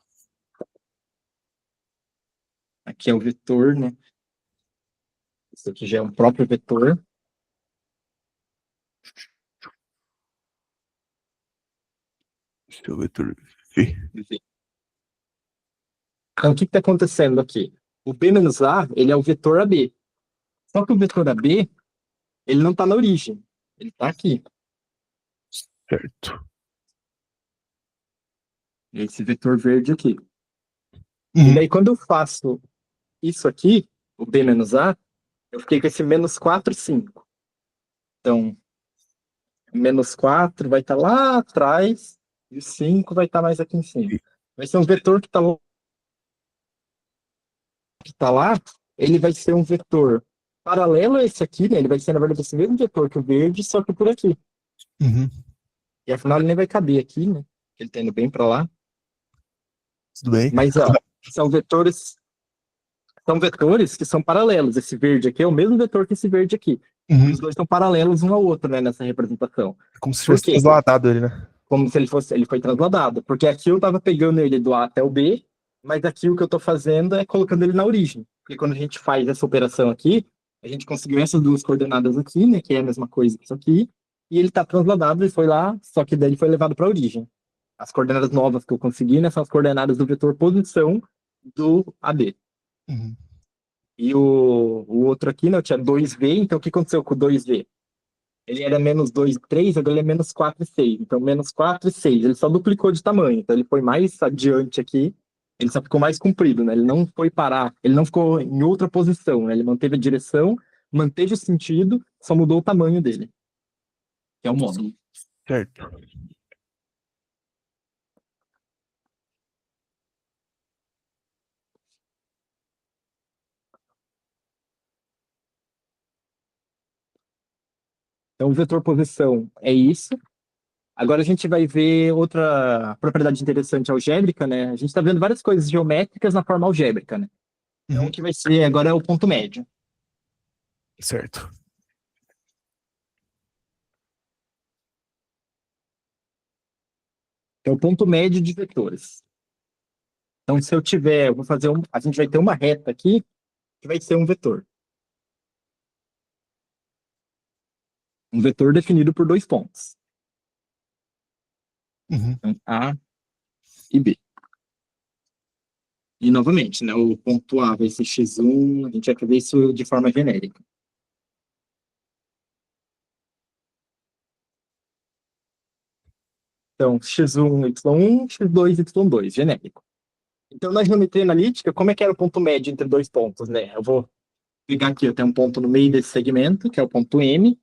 Aqui é o vetor, né? Isso aqui já é um próprio vetor. Esse é o vetor V. Então, o que está acontecendo aqui? O B menos A, ele é o vetor AB. Só que o vetor AB, ele não está na origem. Ele está aqui. Certo. Esse vetor verde aqui. Uhum. E daí, quando eu faço isso aqui, o B menos A, eu fiquei com esse menos 4, 5. Então, menos 4 vai estar lá atrás, e o 5 vai estar mais aqui em cima. Vai ser um vetor que está lá, ele vai ser um vetor paralelo a esse aqui, né? Ele vai ser, na verdade, esse mesmo vetor que o verde, só que por aqui. Uhum. E afinal ele nem vai caber aqui, né? Ele tá indo bem para lá. Tudo bem. Mas, ó, são vetores que são paralelos. Esse verde aqui é o mesmo vetor que esse verde aqui. Uhum. Os dois estão paralelos um ao outro, né, nessa representação. É como se Por tivesse quê? translatado ele, né? Como se ele foi transladado. Porque aqui eu tava pegando ele do A até o B, mas aqui o que eu tô fazendo é colocando ele na origem. Porque quando a gente faz essa operação aqui, a gente conseguiu essas duas coordenadas aqui, né, que é a mesma coisa que isso aqui, e ele tá transladado e foi lá, só que daí ele foi levado para a origem. As coordenadas novas que eu consegui, né, são as coordenadas do vetor posição do AB. Uhum. E o outro aqui, né, eu tinha 2V, então o que aconteceu com o 2V? Ele era menos 2, 3, agora ele é menos 4 e 6. Então, menos 4 e 6. Ele só duplicou de tamanho. Então, ele foi mais adiante aqui. Ele só ficou mais comprido, né? Ele não foi parar. Ele não ficou em outra posição, né? Ele manteve a direção, manteve o sentido, só mudou o tamanho dele. Que é o módulo. Certo. Então, o vetor posição é isso. Agora a gente vai ver outra propriedade interessante algébrica, né? A gente está vendo várias coisas geométricas na forma algébrica, né? Então, Uhum. o que vai ser agora é o ponto médio. Certo. É o ponto médio de vetores. Então, se eu tiver, eu vou fazer a gente vai ter uma reta aqui que vai ser um vetor. Um vetor definido por dois pontos. Uhum. Então, A e B. E, novamente, né, o ponto A vai ser x1, a gente vai fazer isso de forma genérica. Então, x1, y1, x2, y2, genérico. Então, na geometria analítica, como é que era o ponto médio entre dois pontos, né? Eu vou pegar aqui, eu tenho um ponto no meio desse segmento, que é o ponto M.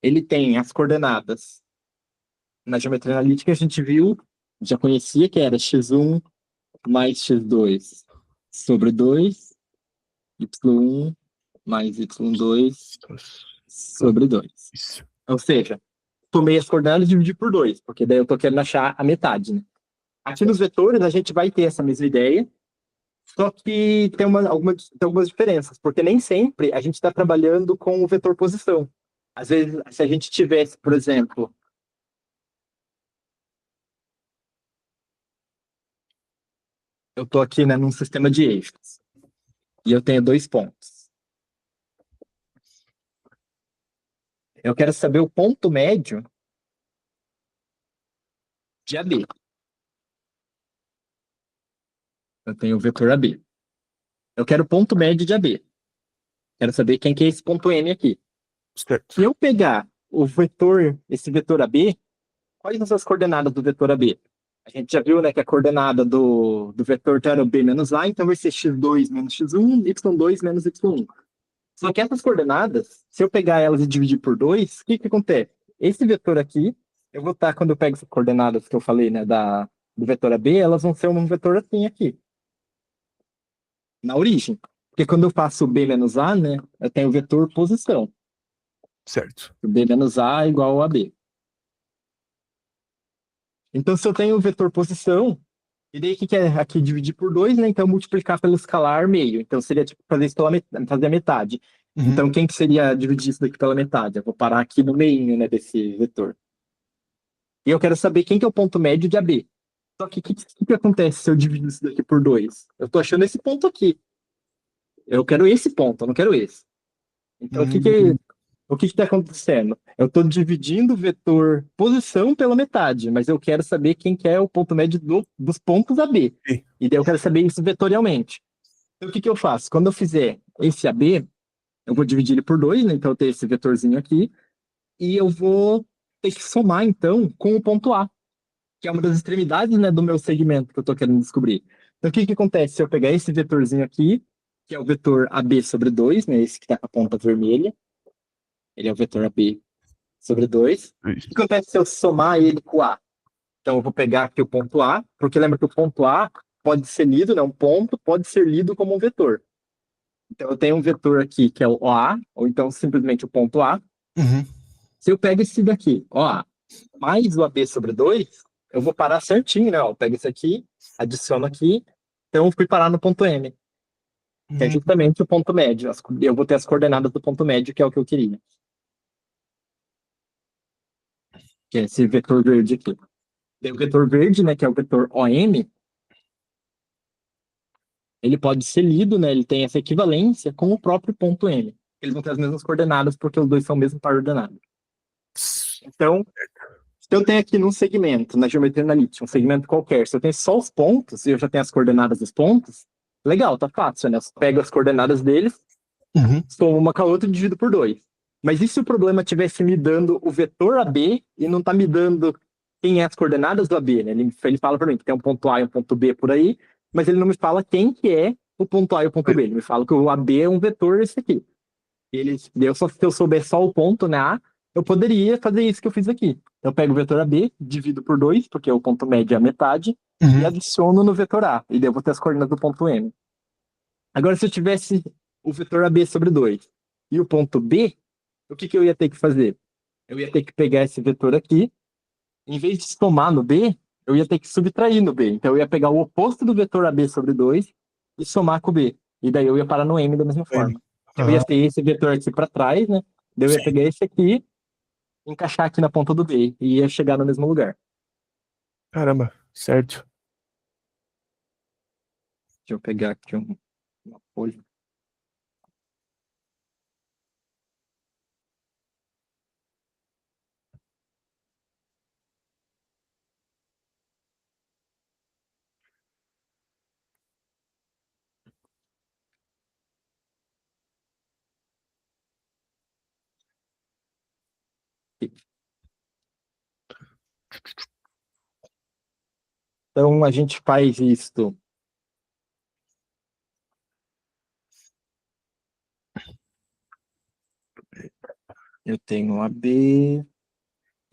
Ele tem as coordenadas. Na geometria analítica, a gente viu, já conhecia que era x1 mais x2 sobre 2, y1 mais y2 sobre 2. Isso. Ou seja, tomei as coordenadas e dividi por 2, porque daí eu tô querendo achar a metade, né? Aqui nos vetores, a gente vai ter essa mesma ideia, só que tem algumas diferenças, porque nem sempre a gente está trabalhando com o vetor posição. Às vezes, se a gente tivesse, por exemplo, eu estou aqui, né, num sistema de eixos, e eu tenho dois pontos. Eu quero saber o ponto médio de AB. Eu tenho o vetor AB. Eu quero o ponto médio de AB. Quero saber quem que é esse ponto M aqui. Certo. Se eu pegar esse vetor AB, quais são as coordenadas do vetor AB? A gente já viu, né, que a coordenada do vetor era o B menos A, então vai ser x2 menos x1, y2 menos y1. Só que essas coordenadas, se eu pegar elas e dividir por 2, o que acontece? Esse vetor aqui, eu vou estar, quando eu pego essas coordenadas que eu falei, né, do vetor AB, elas vão ser um vetor assim aqui, na origem. Porque quando eu faço B menos A, né, eu tenho o vetor posição. Certo. O B menos A é igual a B. Então, se eu tenho o vetor posição, E daí o que que é aqui dividir por 2, né? Então multiplicar pelo escalar meio. Então seria tipo fazer isso pela fazer a metade. Uhum. Então quem que seria dividir isso daqui pela metade? Eu vou parar aqui no meio, né, desse vetor. E eu quero saber quem que é o ponto médio de AB. Só que o que acontece se eu dividir isso daqui por 2? Eu tô achando esse ponto aqui. Eu quero esse ponto, eu não quero esse. Então Hum, o que está acontecendo? Eu estou dividindo o vetor posição pela metade, mas eu quero saber quem que é o ponto médio dos pontos AB. ok. E daí eu quero saber isso vetorialmente. Então, o que que eu faço? Quando eu fizer esse AB, eu vou dividir ele por 2, né? Então eu tenho esse vetorzinho aqui, e eu vou ter que somar, então, com o ponto A, que é uma das extremidades, né, do meu segmento que eu estou querendo descobrir. Então, o que que acontece se eu pegar esse vetorzinho aqui, que é o vetor AB sobre 2, né? Esse que está com a ponta vermelha, ele é o vetor AB sobre 2. O que acontece se eu somar ele com A? Então, eu vou pegar aqui o ponto A, porque lembra que o ponto A pode ser lido, né? Um ponto pode ser lido como um vetor. Então, eu tenho um vetor aqui que é o OA, ou então simplesmente o ponto A. Uhum. Se eu pego esse daqui, OA, mais o AB sobre 2, eu vou parar certinho, né? Eu pego esse aqui, adiciono aqui, então eu fui parar no ponto M, que é Uhum. justamente o ponto médio. Eu vou ter as coordenadas do ponto médio, que é o que eu queria, que é esse vetor verde aqui. Tem o vetor verde, né, que é o vetor OM, ele pode ser lido, né? Ele tem essa equivalência com o próprio ponto M. Eles vão ter as mesmas coordenadas porque os dois são o mesmo par ordenado. Então, se eu tenho aqui num segmento, na geometria analítica, um segmento qualquer, se eu tenho só os pontos e eu já tenho as coordenadas dos pontos, legal, tá fácil, né? Eu pego as coordenadas deles, Uhum. somo uma com a outra e divido por 2. Mas e se o problema tivesse me dando o vetor AB e não tá me dando quem é as coordenadas do AB, né? Ele fala para mim que tem um ponto A e um ponto B por aí, mas ele não me fala quem que é o ponto A e o ponto B. Ele me fala que o AB é um vetor esse aqui. Se eu souber só o ponto na A, eu poderia fazer isso que eu fiz aqui. Eu pego o vetor AB, divido por 2, porque o ponto médio é a metade, e Uhum. adiciono no vetor A. E daí eu vou ter as coordenadas do ponto M. Agora, se eu tivesse o vetor AB sobre 2 e o ponto B, o que que eu ia ter que fazer? Eu ia ter que pegar esse vetor aqui, em vez de somar no B, eu ia ter que subtrair no B. Então eu ia pegar o oposto do vetor AB sobre 2 e somar com o B. E daí eu ia parar no M da mesma M. forma. Eu ia Ah, ter esse vetor aqui para trás, né? Daí eu ia sim. pegar esse aqui, encaixar aqui na ponta do B e ia chegar no mesmo lugar. Caramba, certo. Deixa eu pegar aqui uma folha. Então a gente faz isto. Eu tenho AB.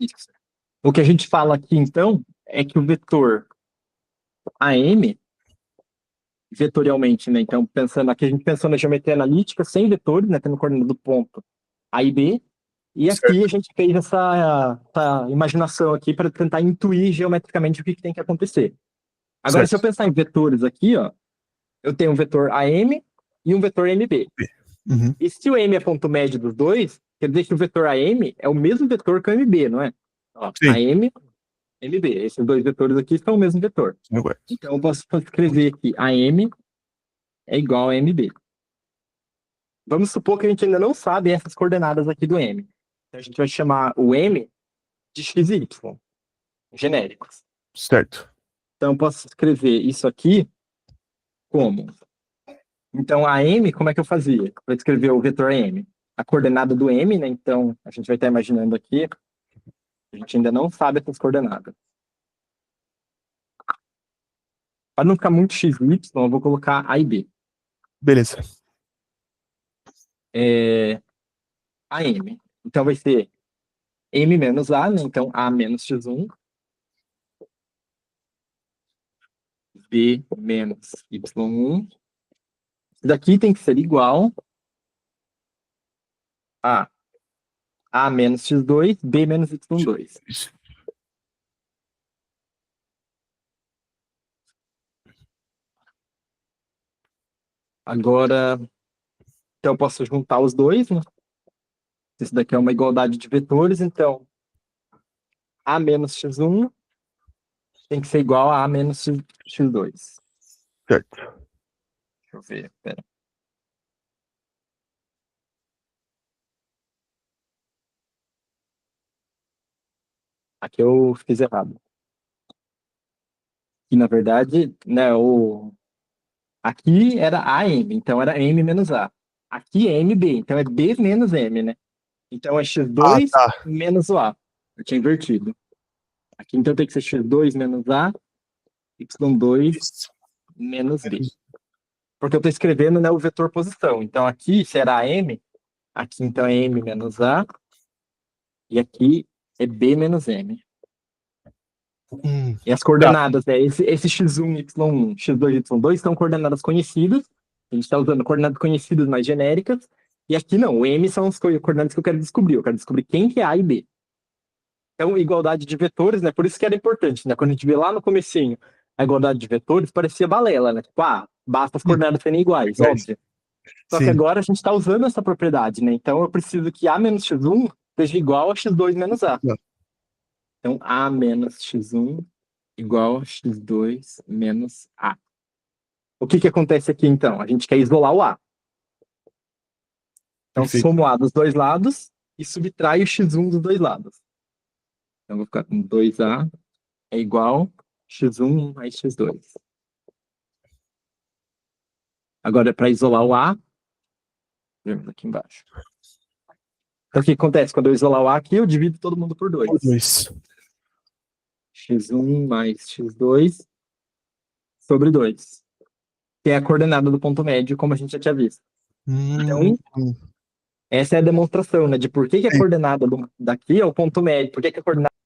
Isso. O que a gente fala aqui, então, é que o vetor AM, vetorialmente, né? Então, pensando aqui, a gente pensou na geometria analítica sem vetores, né? Tendo coordenada do ponto A e B. E aqui a Certo, gente fez essa imaginação aqui para tentar intuir geometricamente o que, que tem que acontecer. Agora, se eu certo. pensar em vetores aqui, ó, eu tenho um vetor AM e um vetor MB. Uhum. E se o M é ponto médio dos dois, quer dizer que o vetor AM é o mesmo vetor que o MB, não é? Ó, Sim, AM, MB. Esses dois vetores aqui são o mesmo vetor. eu gosto. Então, eu posso escrever aqui AM é igual a MB. Vamos supor que a gente ainda não sabe essas coordenadas aqui do M. Então, a gente vai chamar o M de x e y, genéricos. Certo. Então, eu posso escrever isso aqui como? Então, a M, como é que eu fazia? Para escrever o vetor M. A coordenada do M, né? Então, a gente vai estar imaginando aqui, a gente ainda não sabe essas coordenadas. Para não ficar muito x e y, eu vou colocar A e B. Beleza. É, a M. Então, vai ser M menos A, né? Então, A menos x1, B menos y1. Isso daqui tem que ser igual a A menos x2, B menos y2. Agora, então eu posso juntar os dois, né? Isso daqui é uma igualdade de vetores, então A menos x1 tem que ser igual a menos x2. Certo. Deixa eu ver, pera. Aqui eu fiz errado. E na verdade, né, aqui era AM, então era M menos A. Aqui é MB, então é B menos M, né? Então é Ah, x2 tá. menos o A. Eu tinha invertido. Aqui então tem que ser x2 menos A, y2 Isso. menos B. Porque eu estou escrevendo, né, o vetor posição. Então aqui será M, aqui então é M menos A, e aqui é B menos M. Hum, E as tá. coordenadas, né? Esse x1, y1, x2, y2 são coordenadas conhecidas. A gente está usando coordenadas conhecidas mais genéricas. E aqui não, o M são as coordenadas que eu quero descobrir. Eu quero descobrir quem que é A e B. Então, igualdade de vetores, né? Por isso que era importante, né? Quando a gente vê lá no comecinho a igualdade de vetores, parecia balela, né? Tipo, basta as Hum, coordenadas serem iguais, Mas, óbvio. Só que sim. agora a gente está usando essa propriedade, né? Então, eu preciso que A menos x1 seja igual a x2 menos A. Não. Então, A menos x1 igual a x2 menos A. O que que acontece aqui, então? A gente quer isolar o A. Então, Perfeito. somo A dos dois lados e subtrai o x1 dos dois lados. Então, eu vou ficar com 2A é igual a x1 mais x2. Agora, para isolar o A, vemos aqui embaixo. Então, o que acontece? Quando eu isolar o A aqui, eu divido todo mundo por 2. Por dois. x1 mais x2 sobre 2. Que é a coordenada do ponto médio, como a gente já tinha visto. Hum, Então, essa é a demonstração, né, de por que a sim. coordenada daqui é o ponto médio, por que a coordenada.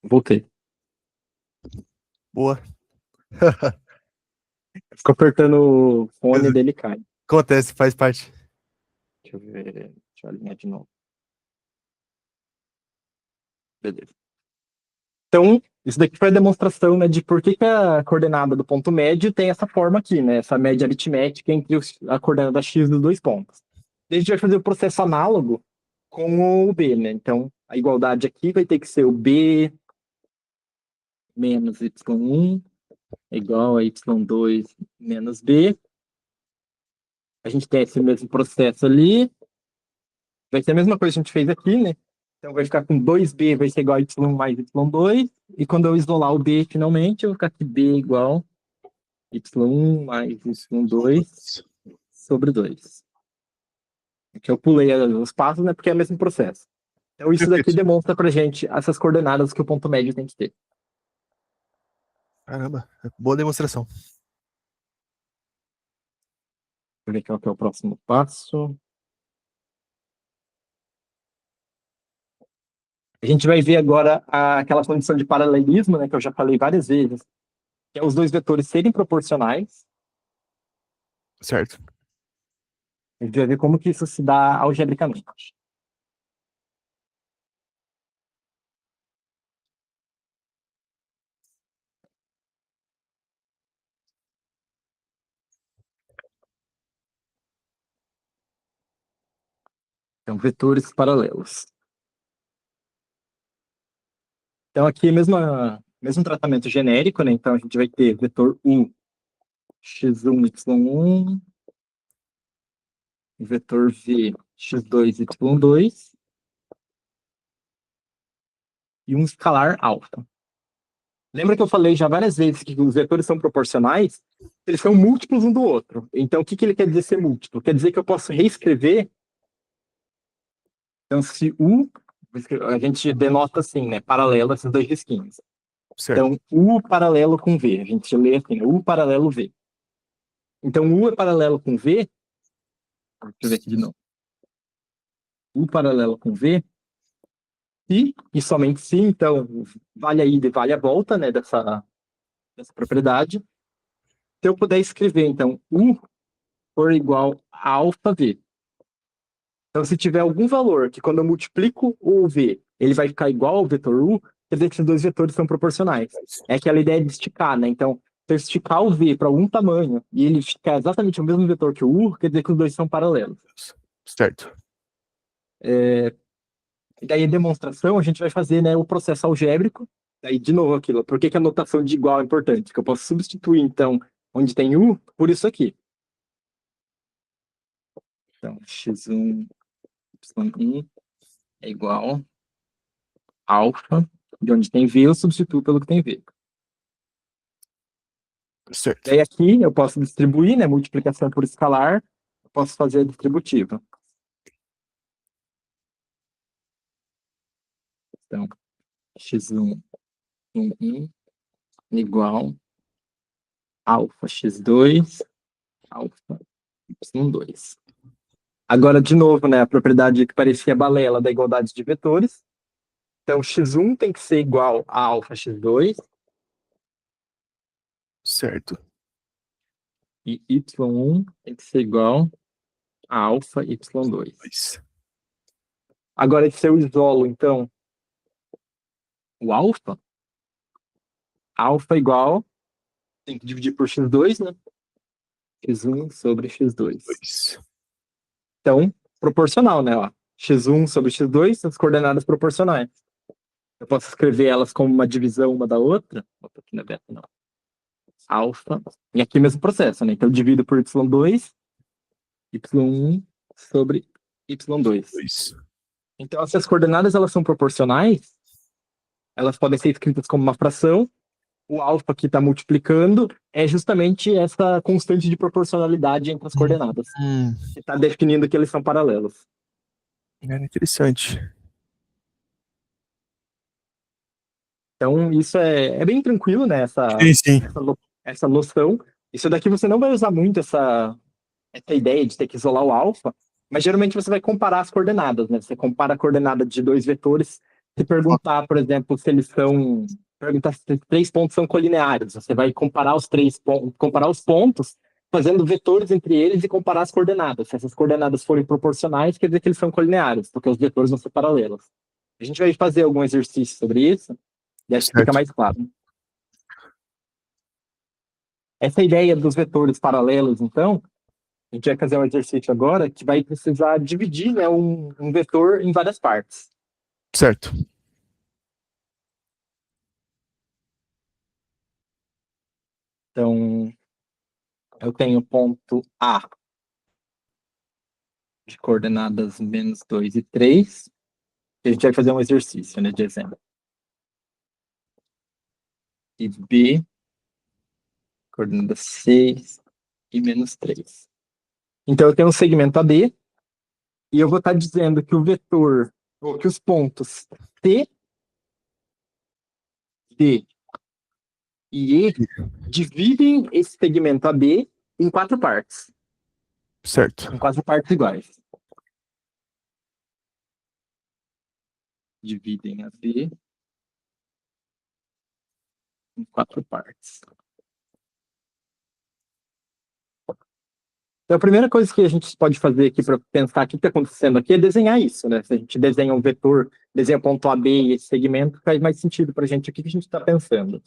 Voltei. Boa. Ficou apertando o fone dele cai. Acontece, faz parte. Deixa eu ver. Deixa eu alinhar de novo. Beleza. Então, isso daqui foi a demonstração, né, de por que a coordenada do ponto médio tem essa forma aqui, né? Essa média aritmética entre a coordenada x dos dois pontos. Daí a gente vai fazer o processo análogo com o B, né? Então, a igualdade aqui vai ter que ser o B menos y1 igual a y2 menos B. A gente tem esse mesmo processo ali. Vai ser a mesma coisa que a gente fez aqui, né? Então vai ficar com 2B vai ser igual a y1 mais y2. E quando eu isolar o B finalmente, eu vou ficar aqui B igual y1 mais y2 sobre 2. Aqui eu pulei os passos, né? Porque é o mesmo processo. Então isso daqui Perfeito. demonstra pra gente essas coordenadas que o ponto médio tem que ter. Caramba, boa demonstração. Deixa eu ver qual que é o próximo passo. A gente vai ver agora aquela condição de paralelismo, né, que eu já falei várias vezes, que é os dois vetores serem proporcionais. Certo. A gente vai ver como que isso se dá algebricamente. Então, vetores paralelos. Então, aqui mesmo tratamento genérico, né? Então, a gente vai ter vetor U, x1, y1, vetor V, x2, y2, e um escalar alfa. Lembra que eu falei já várias vezes que os vetores são proporcionais? Eles são múltiplos um do outro. Então, o que ele quer dizer ser múltiplo? Quer dizer que eu posso reescrever. Então, se U A gente denota assim, né? Paralelo esses dois risquinhos. Certo. Então, U paralelo com V. A gente lê assim, né? U paralelo V. Então, U é paralelo com V. Deixa eu ver aqui de novo. U paralelo com V. E somente se, então, vale a ida e vale a volta, né? Dessa propriedade. Se eu puder escrever, então, U for igual a alfa V. Então, se tiver algum valor que quando eu multiplico o V, ele vai ficar igual ao vetor U, quer dizer que esses dois vetores são proporcionais. É aquela ideia de esticar, né? Então, se eu esticar o V para algum tamanho e ele ficar exatamente o mesmo vetor que o U, quer dizer que os dois são paralelos. Certo. E daí, a demonstração, a gente vai fazer, né, o processo algébrico. Daí, de novo, aquilo. Por que a notação de igual é importante? Porque eu posso substituir, então, onde tem U, por isso aqui. Então, x1, y1 é igual a alfa, de onde tem V, eu substituo pelo que tem V. Certo. Daí aqui eu posso distribuir, né, multiplicação por escalar, eu posso fazer a distributiva. Então, x1, 1 igual alfa x2, alfa y2. Agora, de novo, né, a propriedade que parecia balela da igualdade de vetores. Então, x1 tem que ser igual a alfa x2 Certo. e y1 tem que ser igual a alfa y2. Isso. Agora, se eu isolo, então, o alfa igual, tem que dividir por x2, né? x1 sobre x2. Isso. Então, proporcional, né? Ó. x1 sobre x2 são as coordenadas proporcionais. Eu posso escrever elas como uma divisão uma da outra. Opa, aqui na beta não. Alfa. E aqui mesmo processo, né? Então, eu divido por y2, y1 sobre y2. Isso. Então, se as coordenadas elas são proporcionais, elas podem ser escritas como uma fração. O alfa que está multiplicando é justamente essa constante de proporcionalidade entre as coordenadas. Que está definindo que eles são paralelos. É interessante. Então, isso é bem tranquilo, né? Sim. Essa noção. Isso daqui você não vai usar muito essa ideia de ter que isolar o alfa, mas geralmente você vai comparar as coordenadas, né? Você compara a coordenada de dois vetores, se perguntar, por exemplo, se eles são. Perguntar se 3 pontos são colineares. Você vai comparar os pontos, fazendo vetores entre eles e comparar as coordenadas. Se essas coordenadas forem proporcionais, quer dizer que eles são colineares, porque os vetores vão ser paralelos. A gente vai fazer algum exercício sobre isso, e acho que fica mais claro. Essa ideia dos vetores paralelos, então, a gente vai fazer um exercício agora que vai precisar dividir, né, um vetor em várias partes. Certo. Então, eu tenho ponto A de coordenadas -2 e 3. A gente vai fazer um exercício, né, de exemplo. E B, coordenada 6 e -3. Então, eu tenho um segmento AB, e eu vou estar dizendo que o vetor, ou que os pontos T, D e E dividem esse segmento AB em 4 partes. Certo. Em 4 partes iguais. Dividem AB em 4 partes. Então, a primeira coisa que a gente pode fazer aqui para pensar o que está acontecendo aqui é desenhar isso, né? Se a gente desenha um vetor, desenha ponto AB e esse segmento, faz mais sentido para a gente o que a gente está pensando.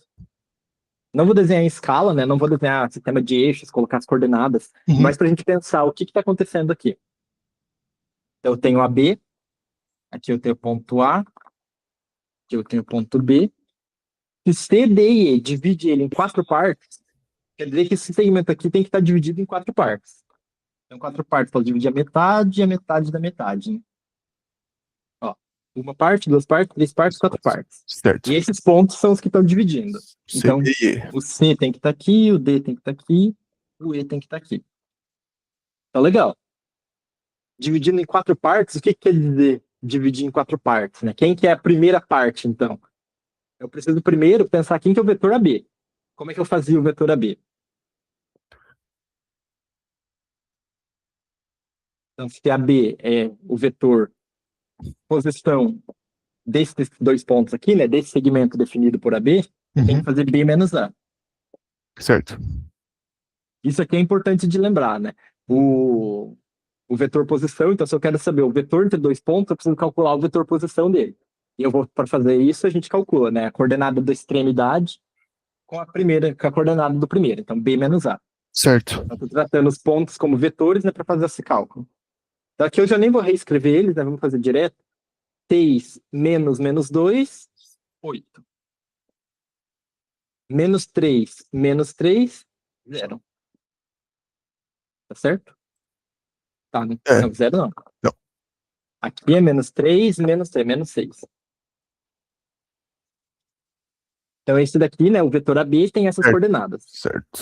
Não vou desenhar em escala, né? Não vou desenhar sistema de eixos, colocar as coordenadas, mas para a gente pensar o que está acontecendo aqui. Então, eu tenho AB, aqui eu tenho ponto A, aqui eu tenho ponto B. Se C, D e E divide ele em 4 partes, quer dizer que esse segmento aqui tem que estar dividido em 4 partes. Então, 4 partes, pode dividir a metade e a metade da metade. Né? Ó, uma parte, 2 partes, 3 partes, 4 partes. Certo. E esses pontos são os que estão dividindo. Então, C, o C tem que estar aqui, o D tem que estar aqui, o E tem que estar aqui. Então, legal. Dividindo em 4 partes, o que quer dizer dividir em 4 partes, né? Quem que é a primeira parte, então? Eu preciso primeiro pensar quem que é o vetor AB. Como é que eu fazia o vetor AB? Então, se AB é o vetor posição desses 2 pontos aqui, né? Desse segmento definido por AB, eu tenho que fazer B menos A. Certo. Isso aqui é importante de lembrar, né? O vetor posição, então se eu quero saber o vetor entre 2 pontos, eu preciso calcular o vetor posição dele. E eu vou, para fazer isso, a gente calcula, né? A coordenada da extremidade com a coordenada do primeiro. Então, B menos A. Certo. Eu estou tratando os pontos como vetores, né, para fazer esse cálculo. Então, aqui eu já nem vou reescrever eles, né? Vamos fazer direto. 6 menos 2, 8. Menos 3, 0. Tá certo? Tá, né? É. Não, 0 não. Não. Aqui é menos 3, menos 6. Então, esse daqui, né, o vetor AB tem essas Certo. coordenadas. Certo.